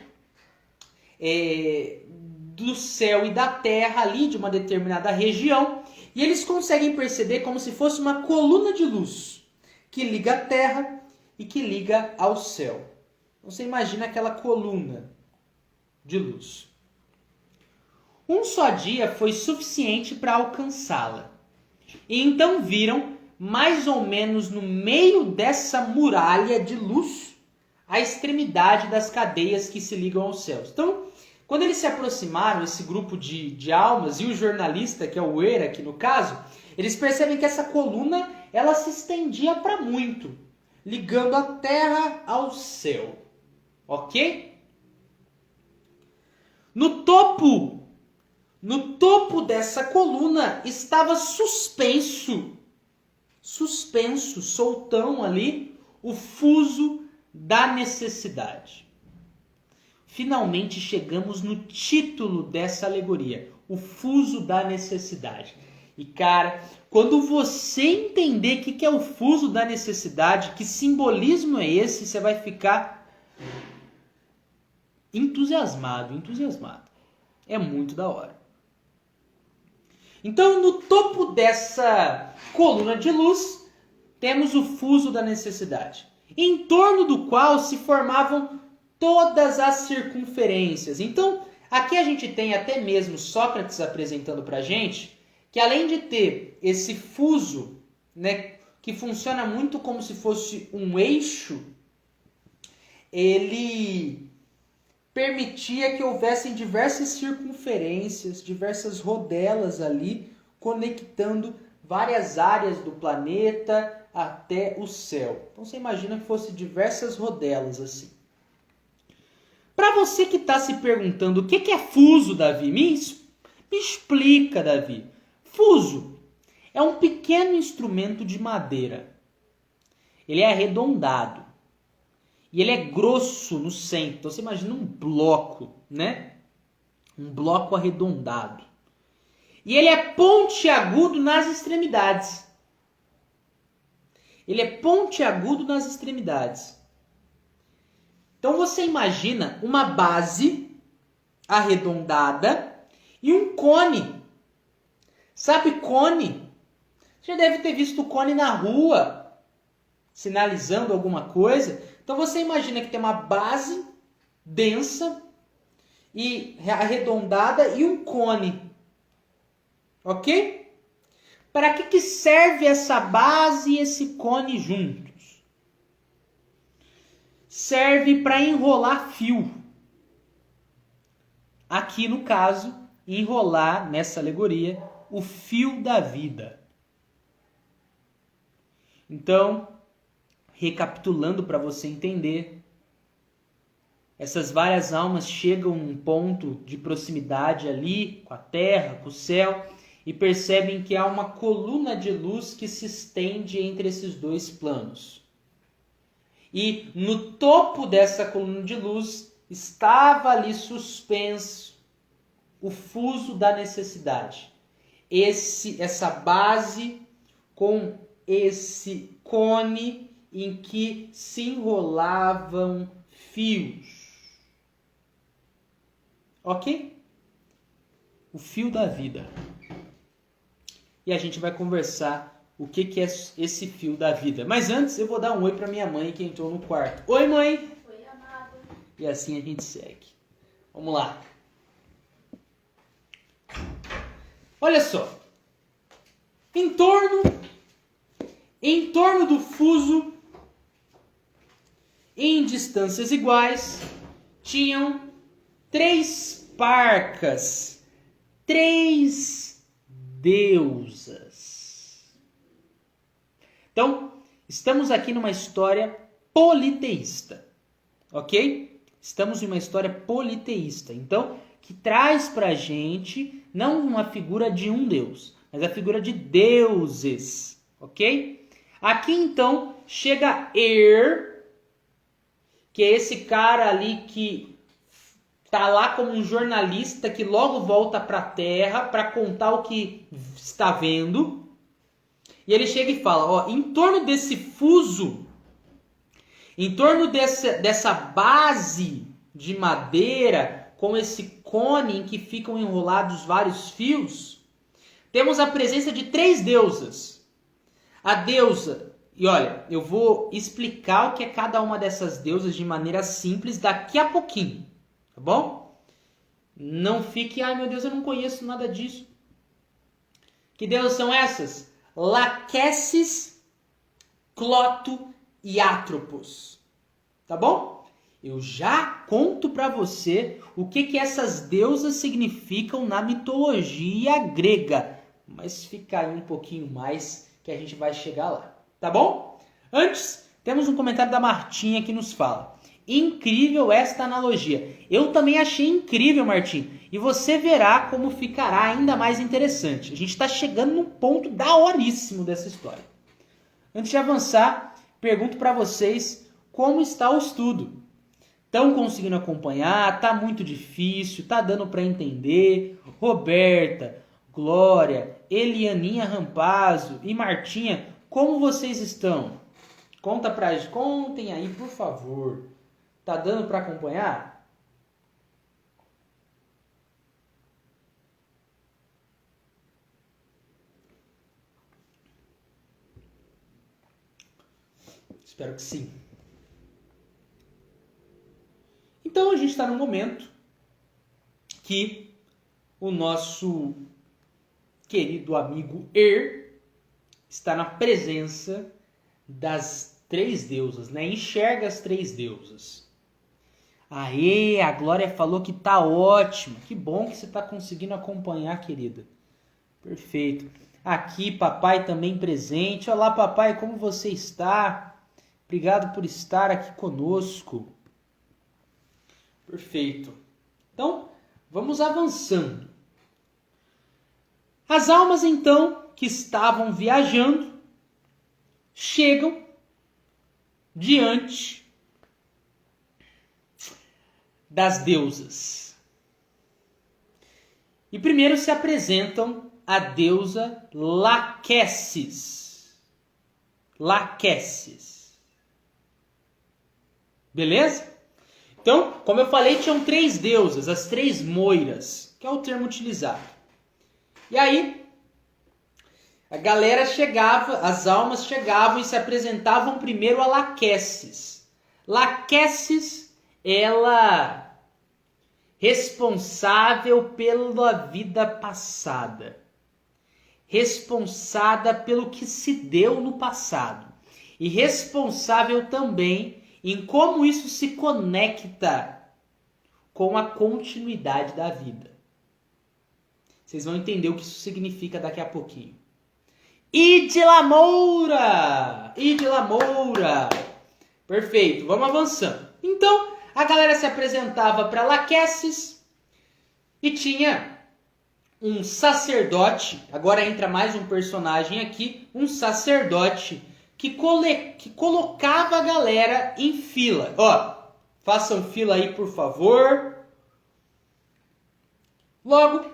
do céu e da terra ali, de uma determinada região, e eles conseguem perceber como se fosse uma coluna de luz que liga a terra e que liga ao céu. Você imagina aquela coluna de luz. Um só dia foi suficiente para alcançá-la. E então viram, mais ou menos no meio dessa muralha de luz, a extremidade das cadeias que se ligam aos céus. Então, quando eles se aproximaram, esse grupo de almas e o jornalista, que é o Eira aqui no caso, eles percebem que essa coluna ela se estendia para muito, ligando a terra ao céu. Ok? No topo dessa coluna estava suspenso, soltão ali, o fuso da necessidade. Finalmente chegamos no título dessa alegoria, o fuso da necessidade. E cara, quando você entender o que é o fuso da necessidade, que simbolismo é esse, você vai ficar entusiasmado. É muito da hora. Então, no topo dessa coluna de luz, temos o fuso da necessidade, em torno do qual se formavam todas as circunferências. Então, aqui a gente tem até mesmo Sócrates apresentando para a gente que além de ter esse fuso, né, que funciona muito como se fosse um eixo, ele permitia que houvessem diversas circunferências, diversas rodelas ali, conectando várias áreas do planeta até o céu. Então você imagina que fosse diversas rodelas assim. Para você que está se perguntando o que é fuso, Davi, me explica, Davi. Fuso é um pequeno instrumento de madeira. Ele é arredondado. E ele é grosso no centro. Então você imagina um bloco, né? Um bloco arredondado. E ele é pontiagudo nas extremidades. Ele é pontiagudo nas extremidades. Então você imagina uma base arredondada e um cone. Sabe cone? Você já deve ter visto o cone na rua, sinalizando alguma coisa. Então você imagina que tem uma base densa e arredondada e um cone. Ok? Para que serve essa base e esse cone juntos? Serve para enrolar fio. Aqui no caso, enrolar nessa alegoria o fio da vida. Então, recapitulando para você entender, essas várias almas chegam num ponto de proximidade ali com a terra, com o céu, e percebem que há uma coluna de luz que se estende entre esses dois planos. E no topo dessa coluna de luz estava ali suspenso o fuso da necessidade. Essa base com esse cone em que se enrolavam fios. Ok? O fio da vida. E a gente vai conversar o que é esse fio da vida. Mas antes eu vou dar um oi para minha mãe que entrou no quarto. Oi, mãe! Oi, amado. E assim a gente segue. Vamos lá. Olha só. Em torno do fuso, em distâncias iguais, tinham 3 parcas, 3 deusas. Então, estamos aqui numa história politeísta, ok? Estamos em uma história politeísta, então, que traz pra gente não uma figura de um deus, mas a figura de deuses, ok? Aqui, então, chega que é esse cara ali que tá lá como um jornalista que logo volta para a Terra para contar o que está vendo. E ele chega e fala, ó, em torno desse fuso, em torno dessa base de madeira, com esse cone em que ficam enrolados vários fios, temos a presença de 3 deusas. A deusa, e olha, eu vou explicar o que é cada uma dessas deusas de maneira simples daqui a pouquinho, tá bom? Não fique, ai meu Deus, eu não conheço nada disso. Que deusas são essas? Lachesis, Cloto e Atropos. Tá bom? Eu já conto para você o que essas deusas significam na mitologia grega. Mas fica aí um pouquinho mais que a gente vai chegar lá. Tá bom? Antes, temos um comentário da Martinha que nos fala: incrível esta analogia. Eu também achei incrível, Martim. E você verá como ficará ainda mais interessante. A gente está chegando num ponto daoríssimo dessa história. Antes de avançar, pergunto para vocês como está o estudo. Estão conseguindo acompanhar? Tá muito difícil? Tá dando para entender? Roberta, Glória, Elianinha Rampazzo e Martinha, como vocês estão? Contem aí, por favor. Tá dando para acompanhar? Espero que sim. Então a gente está num momento que o nosso querido amigo está na presença das 3 deusas, né? Enxerga as 3 deusas. Aê, a Glória falou que tá ótimo. Que bom que você está conseguindo acompanhar, querida. Perfeito. Aqui, papai também presente. Olá, papai, como você está? Obrigado por estar aqui conosco. Perfeito. Então, vamos avançando. As almas, então, que estavam viajando, chegam diante das deusas. E primeiro se apresentam a deusa Laquesis. Laquesis. Beleza? Então, como eu falei, tinham 3 deusas, as 3 moiras, que é o termo utilizado. E aí, a galera chegava, as almas chegavam e se apresentavam primeiro a Laquesis. Laquesis, ela responsável pela vida passada, responsável pelo que se deu no passado e responsável também em como isso se conecta com a continuidade da vida. Vocês vão entender o que isso significa daqui a pouquinho. Ide Lamoura! Ide Lamoura! Perfeito, vamos avançando. Então, a galera se apresentava para Laquesis e tinha um sacerdote, agora entra mais um personagem aqui, um sacerdote que colocava a galera em fila. Ó, façam fila aí, por favor. Logo,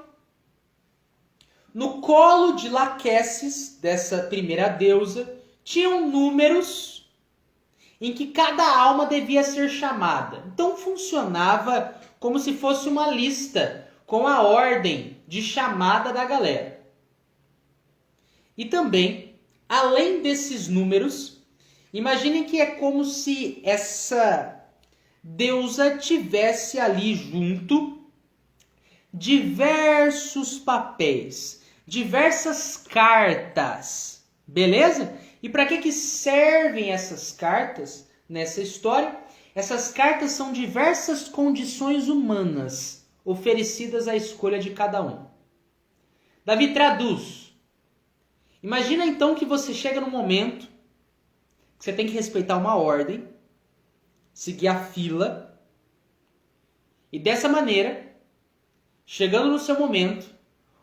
no colo de Laquesis, dessa primeira deusa, tinham números em que cada alma devia ser chamada. Então funcionava como se fosse uma lista com a ordem de chamada da galera. E também, além desses números, imaginem que é como se essa deusa tivesse ali junto diversos papéis, diversas cartas, beleza? E para que servem essas cartas nessa história? Essas cartas são diversas condições humanas oferecidas à escolha de cada um. Davi traduz. Imagina então que você chega num momento que você tem que respeitar uma ordem, seguir a fila, e dessa maneira, chegando no seu momento,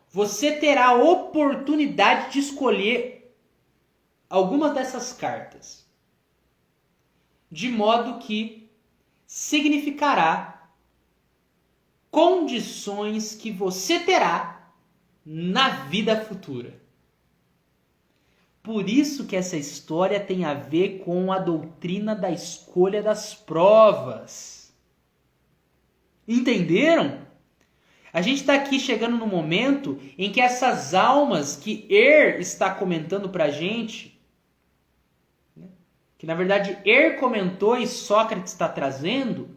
você terá a oportunidade de escolher algumas dessas cartas, de modo que significará condições que você terá na vida futura. Por isso que essa história tem a ver com a doutrina da escolha das provas. Entenderam? A gente está aqui chegando no momento em que essas almas que está comentando para a gente, que na verdade comentou e Sócrates está trazendo,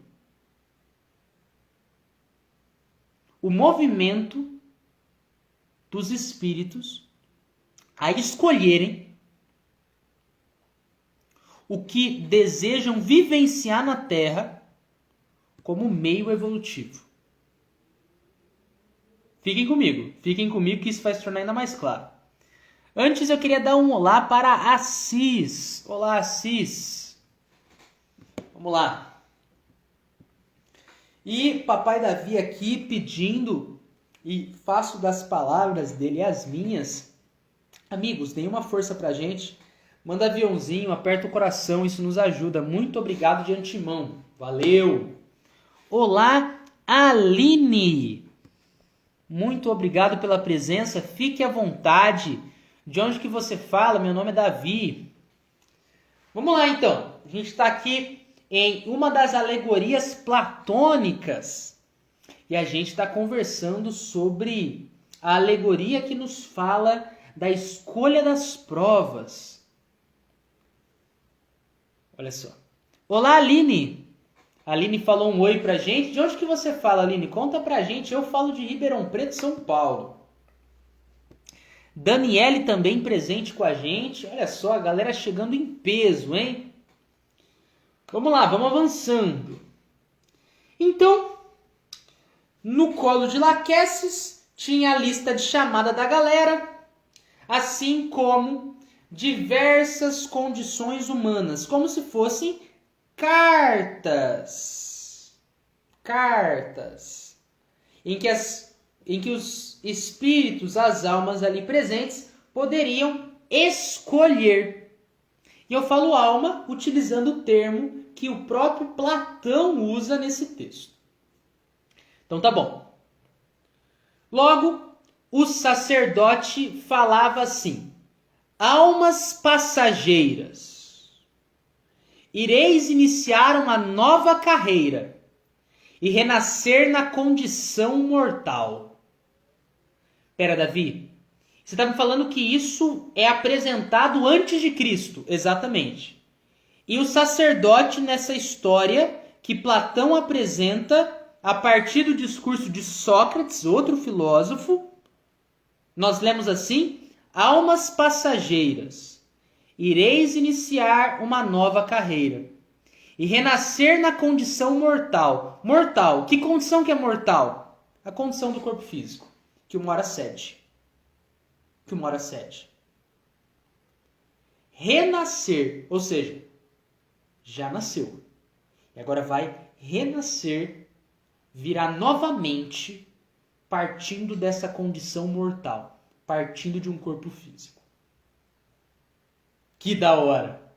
o movimento dos espíritos a escolherem o que desejam vivenciar na Terra como meio evolutivo. Fiquem comigo que isso vai se tornar ainda mais claro. Antes eu queria dar um olá para Assis. Olá, Assis. Vamos lá. E papai Davi aqui pedindo, e faço das palavras dele as minhas. Amigos, deem uma força pra gente. Manda aviãozinho, aperta o coração, isso nos ajuda. Muito obrigado de antemão. Valeu. Olá, Aline. Muito obrigado pela presença. Fique à vontade. De onde que você fala? Meu nome é Davi. Vamos lá, então. A gente está aqui em uma das alegorias platônicas. E a gente está conversando sobre a alegoria que nos fala da escolha das provas. Olha só. Olá, Aline. A Aline falou um oi pra gente. De onde que você fala, Aline? Conta pra gente. Eu falo de Ribeirão Preto, São Paulo. Daniele também presente com a gente. Olha só, a galera chegando em peso, hein? Vamos lá, vamos avançando. Então, no colo de Laquesis tinha a lista de chamada da galera, assim como diversas condições humanas, como se fossem cartas. cartas, em que os espíritos, as almas ali presentes, poderiam escolher. E eu falo alma utilizando o termo que o próprio Platão usa nesse texto. Então tá bom. Logo, o sacerdote falava assim: almas passageiras, ireis iniciar uma nova carreira e renascer na condição mortal. Pera, Davi, você está me falando que isso é apresentado antes de Cristo? Exatamente. E o sacerdote nessa história que Platão apresenta a partir do discurso de Sócrates, outro filósofo, nós lemos assim: almas passageiras, ireis iniciar uma nova carreira e renascer na condição mortal. Mortal, que condição que é mortal? A condição do corpo físico, que uma hora cede. Renascer, ou seja, já nasceu. E agora vai renascer, virá novamente, partindo dessa condição mortal, partindo de um corpo físico. Que da hora!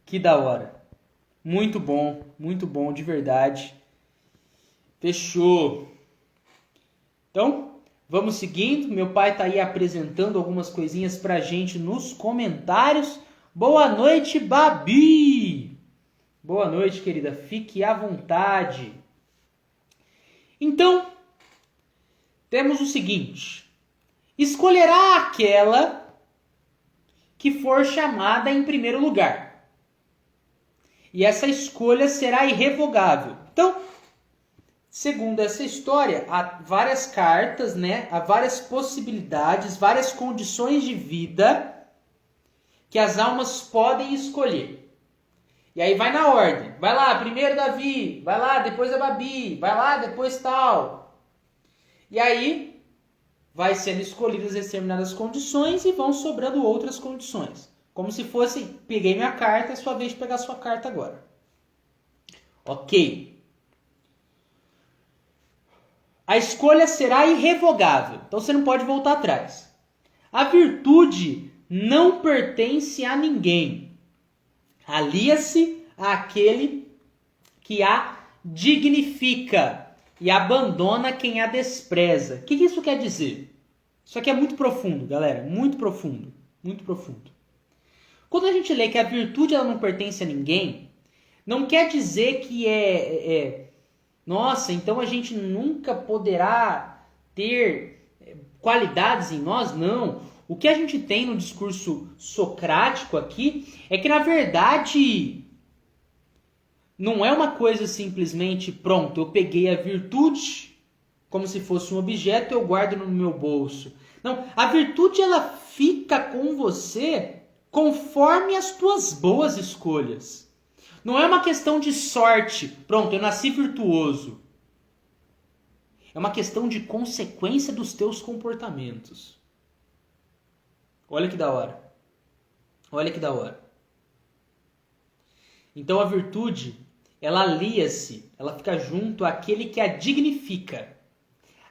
Que da hora! Muito bom, de verdade. Fechou! Então, vamos seguindo. Meu pai está aí apresentando algumas coisinhas pra gente nos comentários. Boa noite, Babi! Boa noite, querida. Fique à vontade. Então, temos o seguinte: escolherá aquela que for chamada em primeiro lugar. E essa escolha será irrevogável. Então, segundo essa história, há várias cartas, né? Há várias possibilidades, várias condições de vida que as almas podem escolher. E aí vai na ordem. Vai lá, primeiro Davi, vai lá, depois a Babi, vai lá, depois tal. E aí vai sendo escolhidas determinadas condições e vão sobrando outras condições. Como se fosse, peguei minha carta, é sua vez de pegar sua carta agora. Ok. A escolha será irrevogável, então você não pode voltar atrás. A virtude não pertence a ninguém. Alia-se àquele que a dignifica e abandona quem a despreza. O que isso quer dizer? Isso aqui é muito profundo, galera. Muito profundo. Muito profundo. Quando a gente lê que a virtude ela não pertence a ninguém, não quer dizer que nossa, então a gente nunca poderá ter qualidades em nós? Não. O que a gente tem no discurso socrático aqui é que, na verdade, não é uma coisa simplesmente, pronto, eu peguei a virtude como se fosse um objeto e eu guardo no meu bolso. Não, a virtude ela fica com você conforme as tuas boas escolhas. Não é uma questão de sorte, pronto, eu nasci virtuoso. É uma questão de consequência dos teus comportamentos. Olha que da hora. Olha que da hora. Então a virtude, ela alia-se, ela fica junto àquele que a dignifica.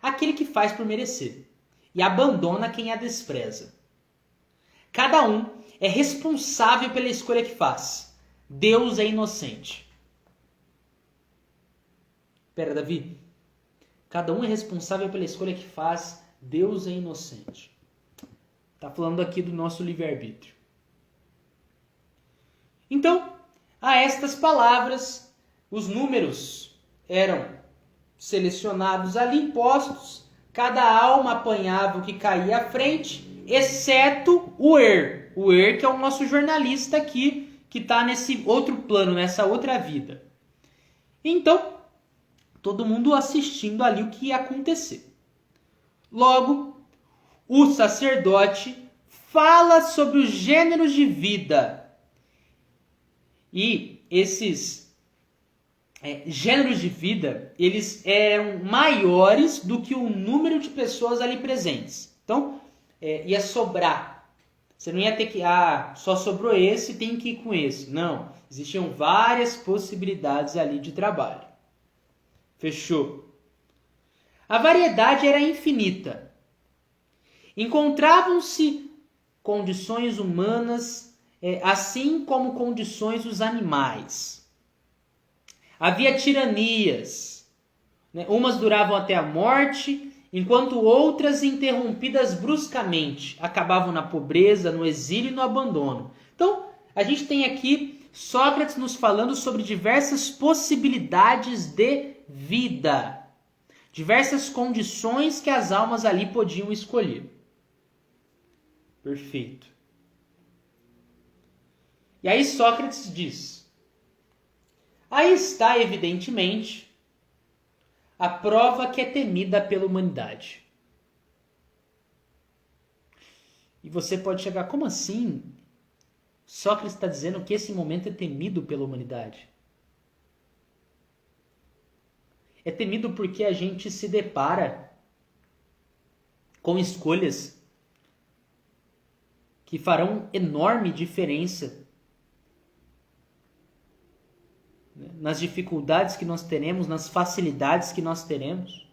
Aquele que faz por merecer. E abandona quem a despreza. Cada um é responsável pela escolha que faz. Deus é inocente. Pera, Davi. Cada um é responsável pela escolha que faz. Deus é inocente. Está falando aqui do nosso livre-arbítrio. Então, a estas palavras, os números eram selecionados ali, postos. Cada alma apanhava o que caía à frente, exceto o Er. O Er, que é o nosso jornalista aqui, que está nesse outro plano, nessa outra vida. Então, todo mundo assistindo ali o que ia acontecer. Logo, o sacerdote fala sobre os gêneros de vida. E esses gêneros de vida, eles eram maiores do que o número de pessoas ali presentes. Então, ia sobrar. Você não ia ter que, só sobrou esse, tem que ir com esse. Não, existiam várias possibilidades ali de trabalho. Fechou. A variedade era infinita. Encontravam-se condições humanas, assim como condições dos animais. Havia tiranias, né? Umas duravam até a morte, enquanto outras, interrompidas bruscamente, acabavam na pobreza, no exílio e no abandono. Então, a gente tem aqui Sócrates nos falando sobre diversas possibilidades de vida, diversas condições que as almas ali podiam escolher. Perfeito. E aí Sócrates diz: aí está, evidentemente, a prova que é temida pela humanidade. E você pode chegar, como assim? Sócrates está dizendo que esse momento é temido pela humanidade. É temido porque a gente se depara com escolhas que farão enorme diferença nas dificuldades que nós teremos, nas facilidades que nós teremos.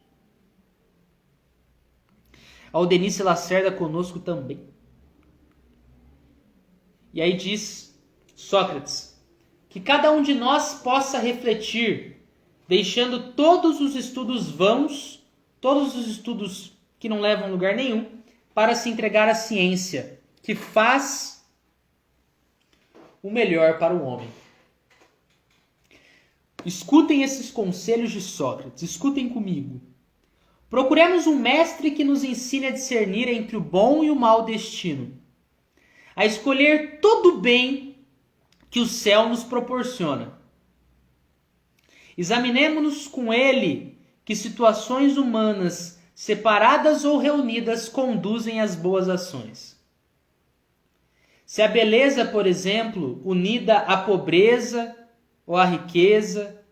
A Aldenice Lacerda conosco também. E aí diz Sócrates que cada um de nós possa refletir, deixando todos os estudos vãos, todos os estudos que não levam a lugar nenhum, para se entregar à ciência, que faz o melhor para o homem. Escutem esses conselhos de Sócrates, escutem comigo. Procuremos um mestre que nos ensine a discernir entre o bom e o mau destino, a escolher todo o bem que o céu nos proporciona. Examinemo-nos com ele que situações humanas, separadas ou reunidas, conduzem às boas ações. Se a beleza, por exemplo, unida à pobreza ou à riqueza,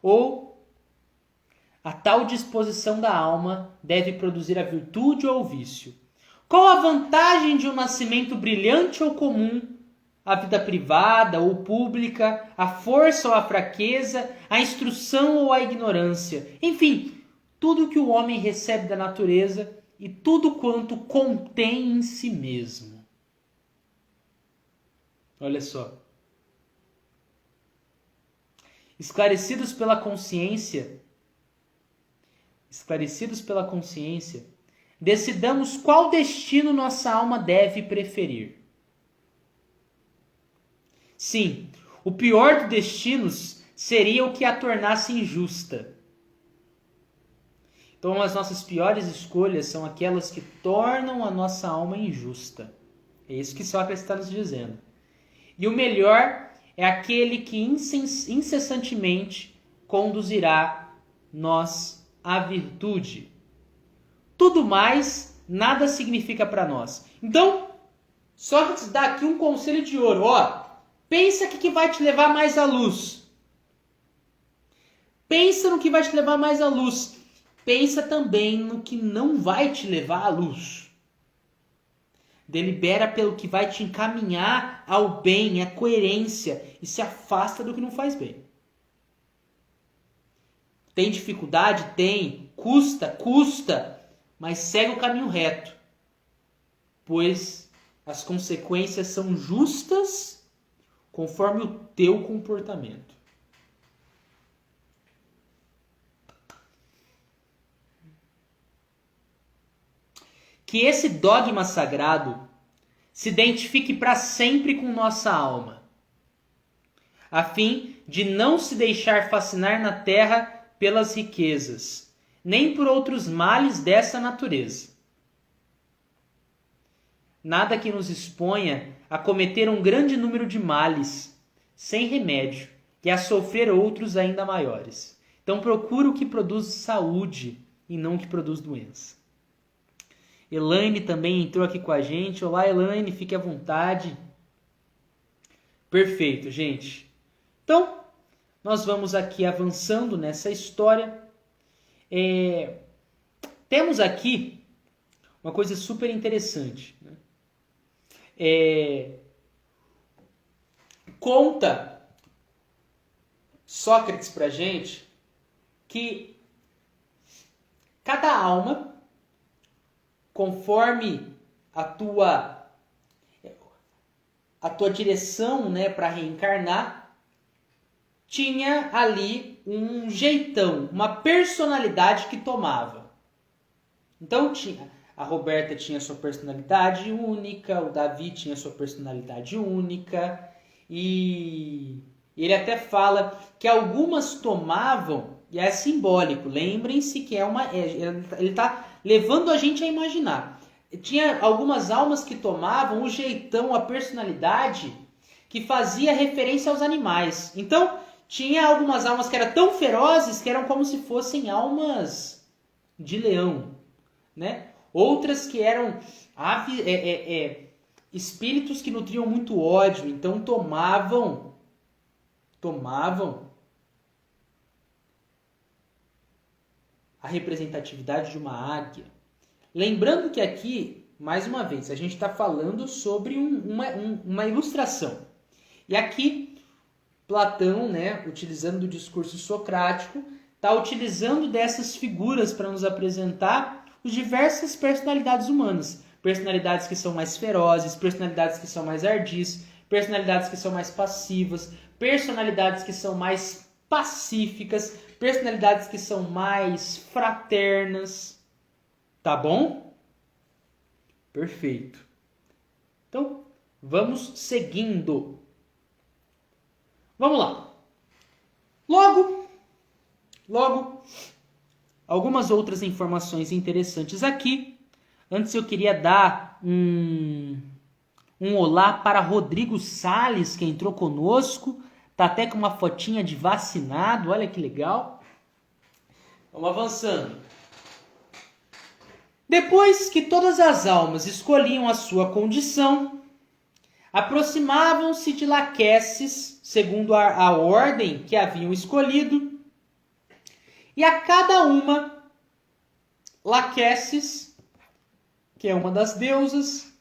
ou a tal disposição da alma deve produzir a virtude ou o vício. Qual a vantagem de um nascimento brilhante ou comum, a vida privada ou pública, a força ou a fraqueza, a instrução ou a ignorância? Enfim, tudo que o homem recebe da natureza e tudo quanto contém em si mesmo. Olha só. Esclarecidos pela consciência, decidamos qual destino nossa alma deve preferir. Sim, o pior dos destinos seria o que a tornasse injusta. Então, as nossas piores escolhas são aquelas que tornam a nossa alma injusta. É isso que Sócrates está nos dizendo. E o melhor é aquele que incessantemente conduzirá nós à virtude. Tudo mais, nada significa para nós. Então, Sócrates dá aqui um conselho de ouro. Pensa o que vai te levar mais à luz. Pensa no que vai te levar mais à luz. Pensa também no que não vai te levar à luz. Delibera pelo que vai te encaminhar ao bem, à coerência, e se afasta do que não faz bem. Tem dificuldade? Tem. Custa. Mas segue o caminho reto. Pois as consequências são justas conforme o teu comportamento. Que esse dogma sagrado se identifique para sempre com nossa alma, a fim de não se deixar fascinar na terra pelas riquezas, nem por outros males dessa natureza. Nada que nos exponha a cometer um grande número de males, sem remédio, e a sofrer outros ainda maiores. Então procura o que produz saúde e não o que produz doença. Elaine também entrou aqui com a gente. Olá, Elaine, fique à vontade. Perfeito, gente. Então, nós vamos aqui avançando nessa história. Temos aqui uma coisa super interessante. Né? Conta Sócrates para a gente que cada alma, conforme a tua direção, né, para reencarnar, tinha ali um jeitão, uma personalidade que tomava. Então a Roberta tinha sua personalidade única, o Davi tinha sua personalidade única, e ele até fala que algumas tomavam, e é simbólico, lembrem-se que ele está levando a gente a imaginar. Tinha algumas almas que tomavam o jeitão, a personalidade, que fazia referência aos animais. Então, tinha algumas almas que eram tão ferozes que eram como se fossem almas de leão, né? Outras que eram espíritos que nutriam muito ódio, então tomavam a representatividade de uma águia. Lembrando que aqui, mais uma vez, a gente está falando sobre uma ilustração. E aqui, Platão, né, utilizando do discurso socrático, está utilizando dessas figuras para nos apresentar as diversas personalidades humanas. Personalidades que são mais ferozes, personalidades que são mais ardis, personalidades que são mais passivas, personalidades que são mais pacíficas, personalidades que são mais fraternas. Tá bom? Perfeito. Então, vamos seguindo. Vamos lá. Logo, algumas outras informações interessantes aqui. Antes eu queria dar um olá para Rodrigo Salles, que entrou conosco. Tá até com uma fotinha de vacinado, olha que legal. Vamos avançando. Depois que todas as almas escolhiam a sua condição, aproximavam-se de Laquesis, segundo a ordem que haviam escolhido, e a cada uma, Laquesis, que é uma das deusas,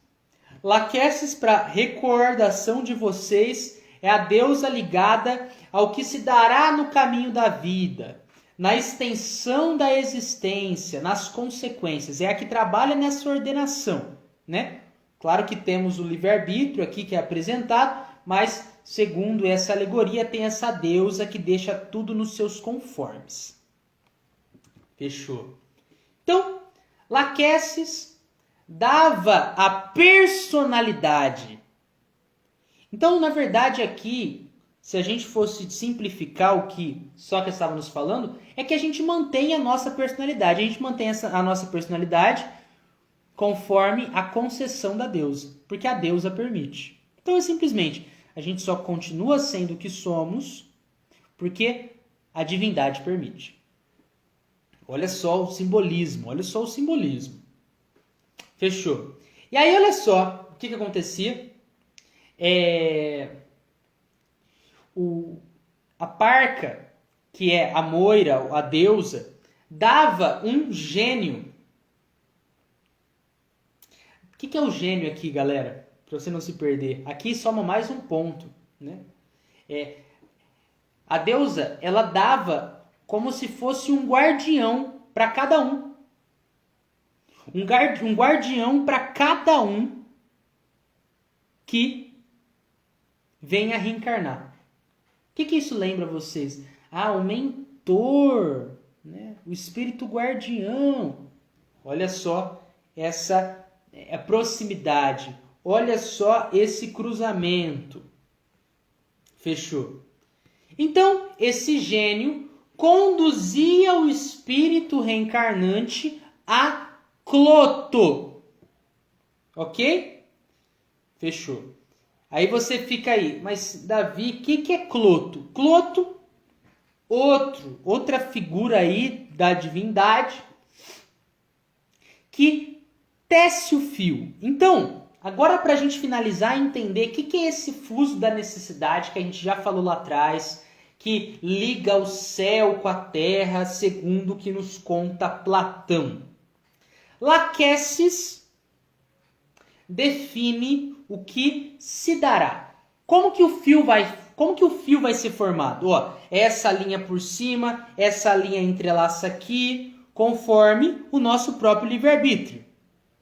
Laquesis, para recordação de vocês, é a deusa ligada ao que se dará no caminho da vida, na extensão da existência, nas consequências. É a que trabalha nessa ordenação, né? Claro que temos o livre-arbítrio aqui que é apresentado, mas segundo essa alegoria tem essa deusa que deixa tudo nos seus conformes. Fechou. Então, Laquesis dava a personalidade. Então, na verdade, aqui, se a gente fosse simplificar o que Sócrates estava nos falando, é que a gente mantém a nossa personalidade. A gente mantém a nossa personalidade conforme a concessão da deusa, porque a deusa permite. Então, é simplesmente, a gente só continua sendo o que somos porque a divindade permite. Olha só o simbolismo, Fechou. E aí, olha só, o que acontecia? A Parca, que é a Moira, a deusa, dava um gênio. O que é o gênio aqui, galera? Para você não se perder. Aqui soma mais um ponto, né? A deusa, ela dava como se fosse um guardião para cada um. Um guardião para cada um que venha reencarnar. O que isso lembra vocês? O mentor, né? O espírito guardião. Olha só essa proximidade. Olha só esse cruzamento. Fechou. Então, esse gênio conduzia o espírito reencarnante a Cloto. Ok? Fechou. Aí você fica aí, mas Davi, o que é Cloto? Cloto, outra figura aí da divindade que tece o fio. Então, agora para a gente finalizar e entender o que é esse fuso da necessidade que a gente já falou lá atrás, que liga o céu com a terra, segundo o que nos conta Platão. Laquesis define o que se dará. Como que o fio vai como que o fio vai ser formado? Ó, essa linha por cima, essa linha entrelaça aqui, conforme o nosso próprio livre-arbítrio,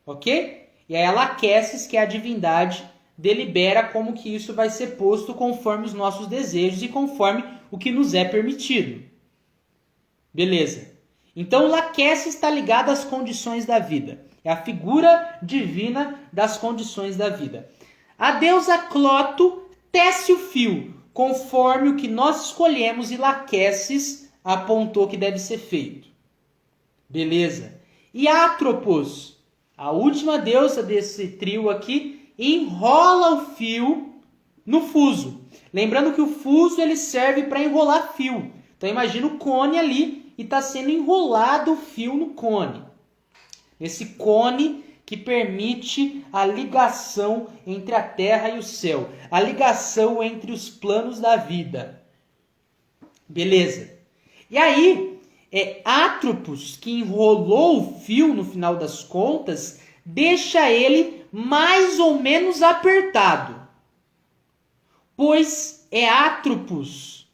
ok? E aí a Lachesis, que é a divindade, delibera como que isso vai ser posto conforme os nossos desejos e conforme o que nos é permitido. Beleza. Então Lachesis está ligado às condições da vida. É a figura divina das condições da vida. A deusa Cloto tece o fio, conforme o que nós escolhemos e Lachesis apontou que deve ser feito. Beleza. E Atropos, a última deusa desse trio aqui, enrola o fio no fuso. Lembrando que o fuso ele serve para enrolar fio. Então imagina o cone ali e está sendo enrolado o fio no cone. Esse cone que permite a ligação entre a terra e o céu. A ligação entre os planos da vida. Beleza. E aí, Atropos, que enrolou o fio no final das contas, deixa ele mais ou menos apertado. Pois é Atropos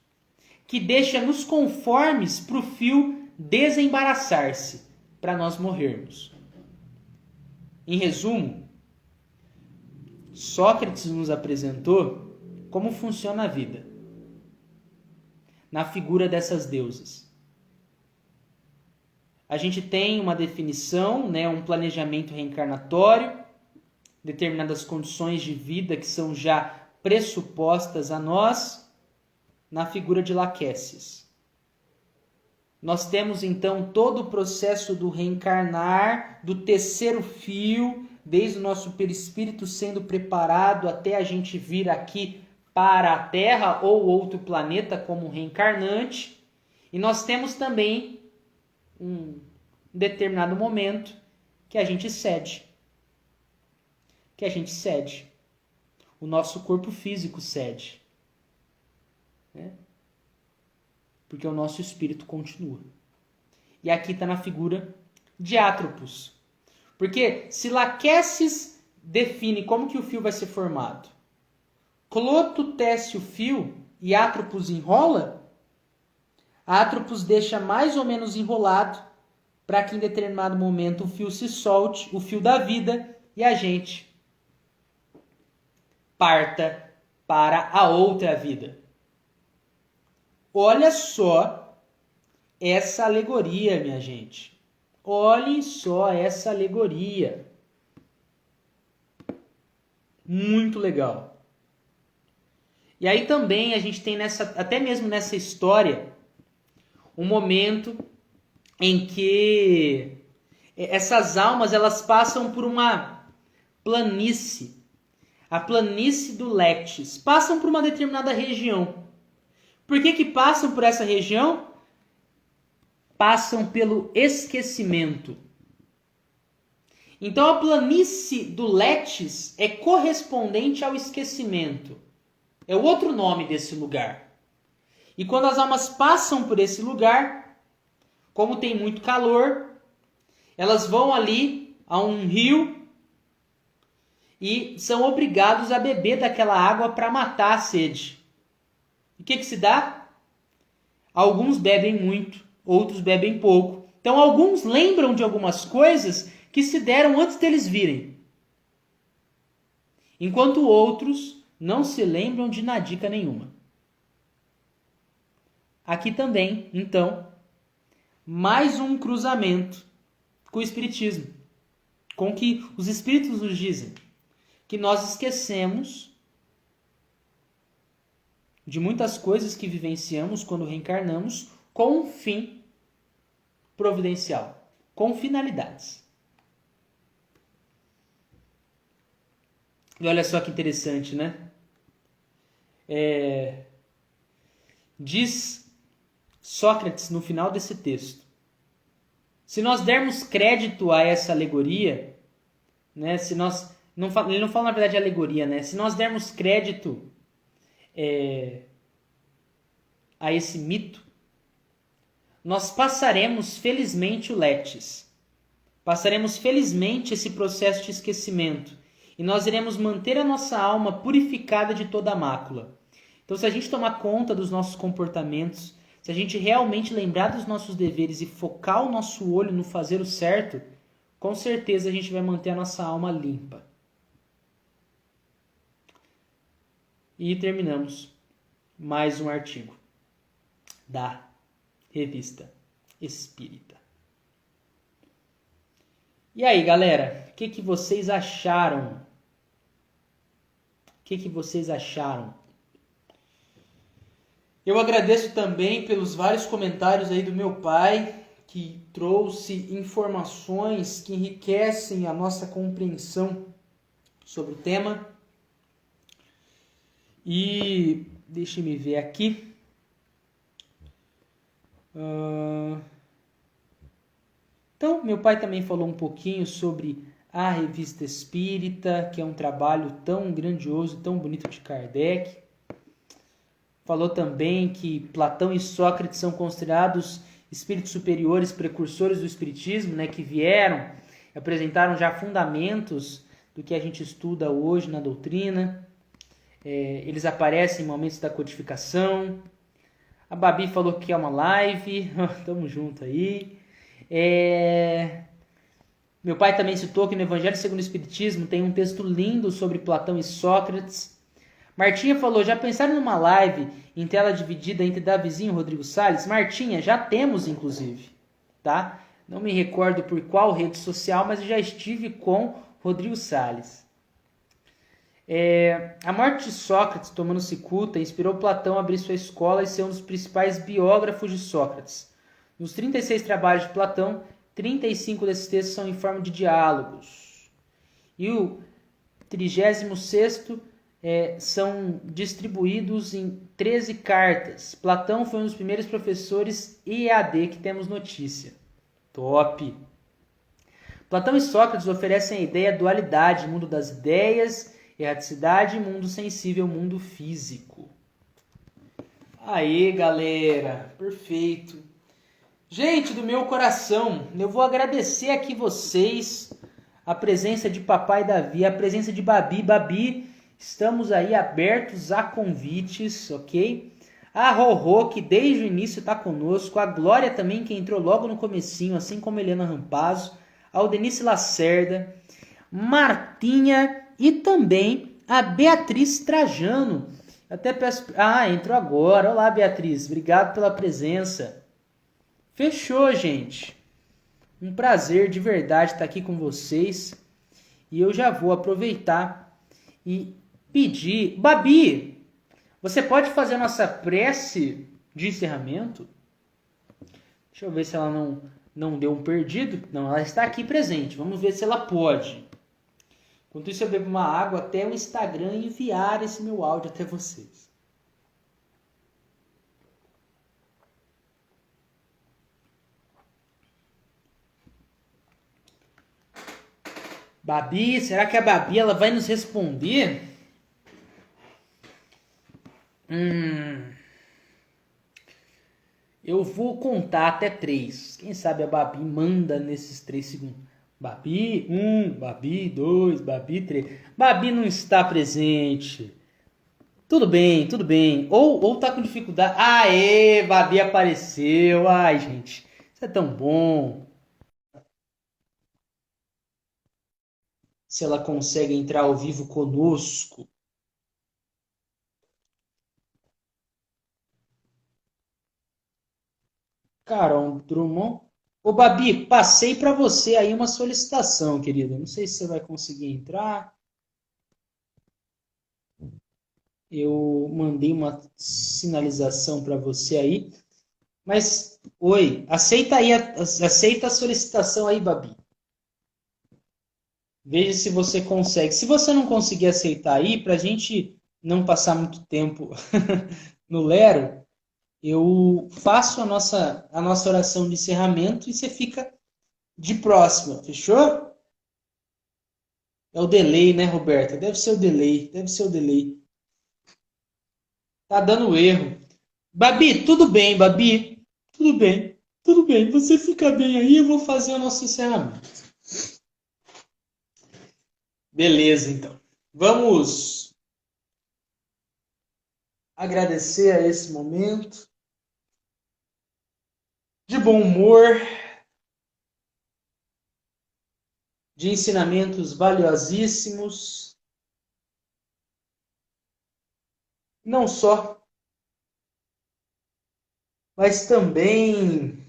que deixa nos conformes para o fio desembaraçar-se, para nós morrermos. Em resumo, Sócrates nos apresentou como funciona a vida, na figura dessas deusas. A gente tem uma definição, um planejamento reencarnatório, determinadas condições de vida que são já pressupostas a nós, na figura de Lachesis. Nós temos então todo o processo do reencarnar, do tecer o fio, desde o nosso perispírito sendo preparado até a gente vir aqui para a Terra ou outro planeta como reencarnante. E nós temos também um determinado momento que a gente cede. O nosso corpo físico cede. Porque o nosso espírito continua. E aqui está na figura de Atropos. Porque se Lachesis define como que o fio vai ser formado, Cloto tece o fio e Atropos enrola, Atropos deixa mais ou menos enrolado para que em determinado momento o fio se solte, o fio da vida, e a gente parta para a outra vida. Olha só essa alegoria, minha gente. Olhem só essa alegoria. Muito legal. E aí também a gente tem até mesmo nessa história, um momento em que essas almas elas passam por uma planície. A planície do Lectis. Passam por uma determinada região. Por que passam por essa região? Passam pelo esquecimento. Então a planície do Lectis é correspondente ao esquecimento. É o outro nome desse lugar. E quando as almas passam por esse lugar, como tem muito calor, elas vão ali a um rio e são obrigados a beber daquela água para matar a sede. O que se dá? Alguns bebem muito, outros bebem pouco. Então alguns lembram de algumas coisas que se deram antes deles virem. Enquanto outros não se lembram de nadica nenhuma. Aqui também, então, mais um cruzamento com o Espiritismo. Com o que os Espíritos nos dizem. Que nós esquecemos de muitas coisas que vivenciamos quando reencarnamos com um fim providencial, com finalidades. E olha só que interessante, né? Diz Sócrates no final desse texto: se nós dermos crédito a essa alegoria, né? Se nós ele não fala na verdade alegoria, né? Se nós dermos crédito a esse mito, nós passaremos felizmente o Lectis. Passaremos felizmente esse processo de esquecimento. E nós iremos manter a nossa alma purificada de toda a mácula. Então, se a gente tomar conta dos nossos comportamentos, se a gente realmente lembrar dos nossos deveres e focar o nosso olho no fazer o certo, com certeza a gente vai manter a nossa alma limpa. E terminamos mais um artigo da Revista Espírita. E aí, galera, o que vocês acharam? O que vocês acharam? Eu agradeço também pelos vários comentários aí do meu pai, que trouxe informações que enriquecem a nossa compreensão sobre o tema. E deixe-me ver aqui. Então, meu pai também falou um pouquinho sobre a Revista Espírita, que é um trabalho tão grandioso, tão bonito de Kardec. Falou também que Platão e Sócrates são considerados espíritos superiores, precursores do espiritismo, né, que vieram, apresentaram já fundamentos do que a gente estuda hoje na doutrina. Eles aparecem em momentos da codificação. A Babi falou que é uma live. Tamo junto aí. Meu pai também citou que no Evangelho segundo o Espiritismo tem um texto lindo sobre Platão e Sócrates. Martinha falou, já pensaram numa live em tela dividida entre Davizinho e Rodrigo Salles? Martinha, já temos inclusive, tá? Não me recordo por qual rede social, mas eu já estive com Rodrigo Salles. A morte de Sócrates, tomando cicuta, inspirou Platão a abrir sua escola e ser um dos principais biógrafos de Sócrates. Nos 36 trabalhos de Platão, 35 desses textos são em forma de diálogos. E o 36º são distribuídos em 13 cartas. Platão foi um dos primeiros professores EAD que temos notícia. Top! Platão e Sócrates oferecem a ideia de dualidade, mundo das ideias, erraticidade, mundo sensível, mundo físico. Aí, galera, perfeito. Gente, do meu coração, eu vou agradecer aqui vocês, a presença de Papai Davi, a presença de Babi. Babi, estamos aí abertos a convites, ok? A Rorô, que desde o início está conosco. A Glória também, que entrou logo no comecinho, assim como Helena Rampazzo. A Aldenice Lacerda. Martinha e também a Beatriz Trajano. Até peço... entrou agora. Olá, Beatriz. Obrigado pela presença. Fechou, gente. Um prazer de verdade estar aqui com vocês. E eu já vou aproveitar e pedir... Babi, você pode fazer a nossa prece de encerramento? Deixa eu ver se ela não deu um perdido. Não, ela está aqui presente. Vamos ver se ela pode. Enquanto isso, eu bebo uma água até o Instagram enviar esse meu áudio até vocês. Babi, será que a Babi ela vai nos responder? Eu vou contar até 3. Quem sabe a Babi manda nesses 3 segundos. Babi 1, Babi 2, Babi 3. Babi não está presente. Tudo bem, tudo bem. Ou tá com dificuldade. Aê, Babi apareceu. Ai, gente, isso é tão bom. Se ela consegue entrar ao vivo conosco. Carol Drummond. Ô, Babi, passei para você aí uma solicitação, querida. Não sei se você vai conseguir entrar. Eu mandei uma sinalização para você aí. Mas, oi, aceita aí, aceita a solicitação aí, Babi. Veja se você consegue. Se você não conseguir aceitar aí, para a gente não passar muito tempo no Lero, eu faço a nossa oração de encerramento e você fica de próxima, fechou? É o delay, né, Roberta? Deve ser o delay, deve ser o delay. Tá dando erro. Babi, tudo bem, Babi? Tudo bem, tudo bem. Você fica bem aí, eu vou fazer o nosso encerramento. Beleza, então. Vamos agradecer a esse momento de bom humor, de ensinamentos valiosíssimos, não só, mas também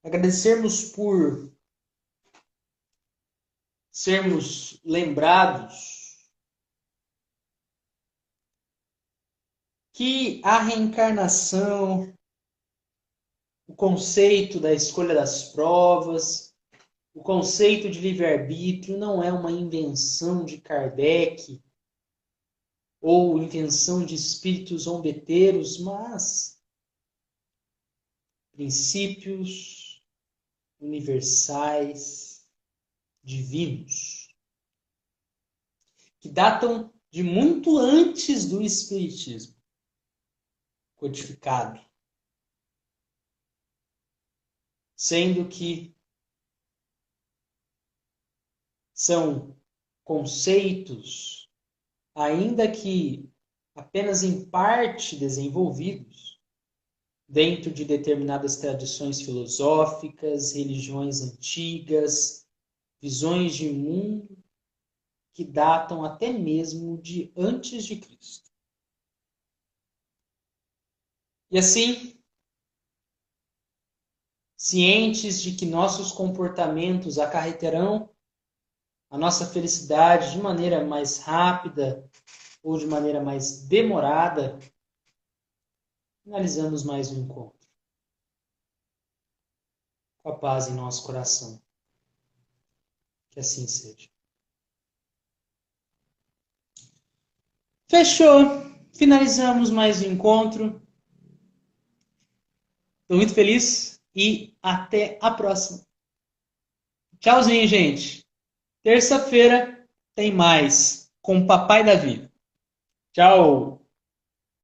agradecermos por sermos lembrados que a reencarnação, o conceito da escolha das provas, o conceito de livre-arbítrio não é uma invenção de Kardec ou invenção de espíritos zombeteiros, mas princípios universais, divinos, que datam de muito antes do espiritismo codificado, sendo que são conceitos, ainda que apenas em parte desenvolvidos, dentro de determinadas tradições filosóficas, religiões antigas, visões de mundo que datam até mesmo de antes de Cristo. E assim, cientes de que nossos comportamentos acarreterão a nossa felicidade de maneira mais rápida ou de maneira mais demorada, finalizamos mais um encontro. Com a paz em nosso coração. Que assim seja. Fechou! Finalizamos mais um encontro. Estou muito feliz e até a próxima. Tchauzinho, gente. Terça-feira tem mais com o Papai Davi. Tchau!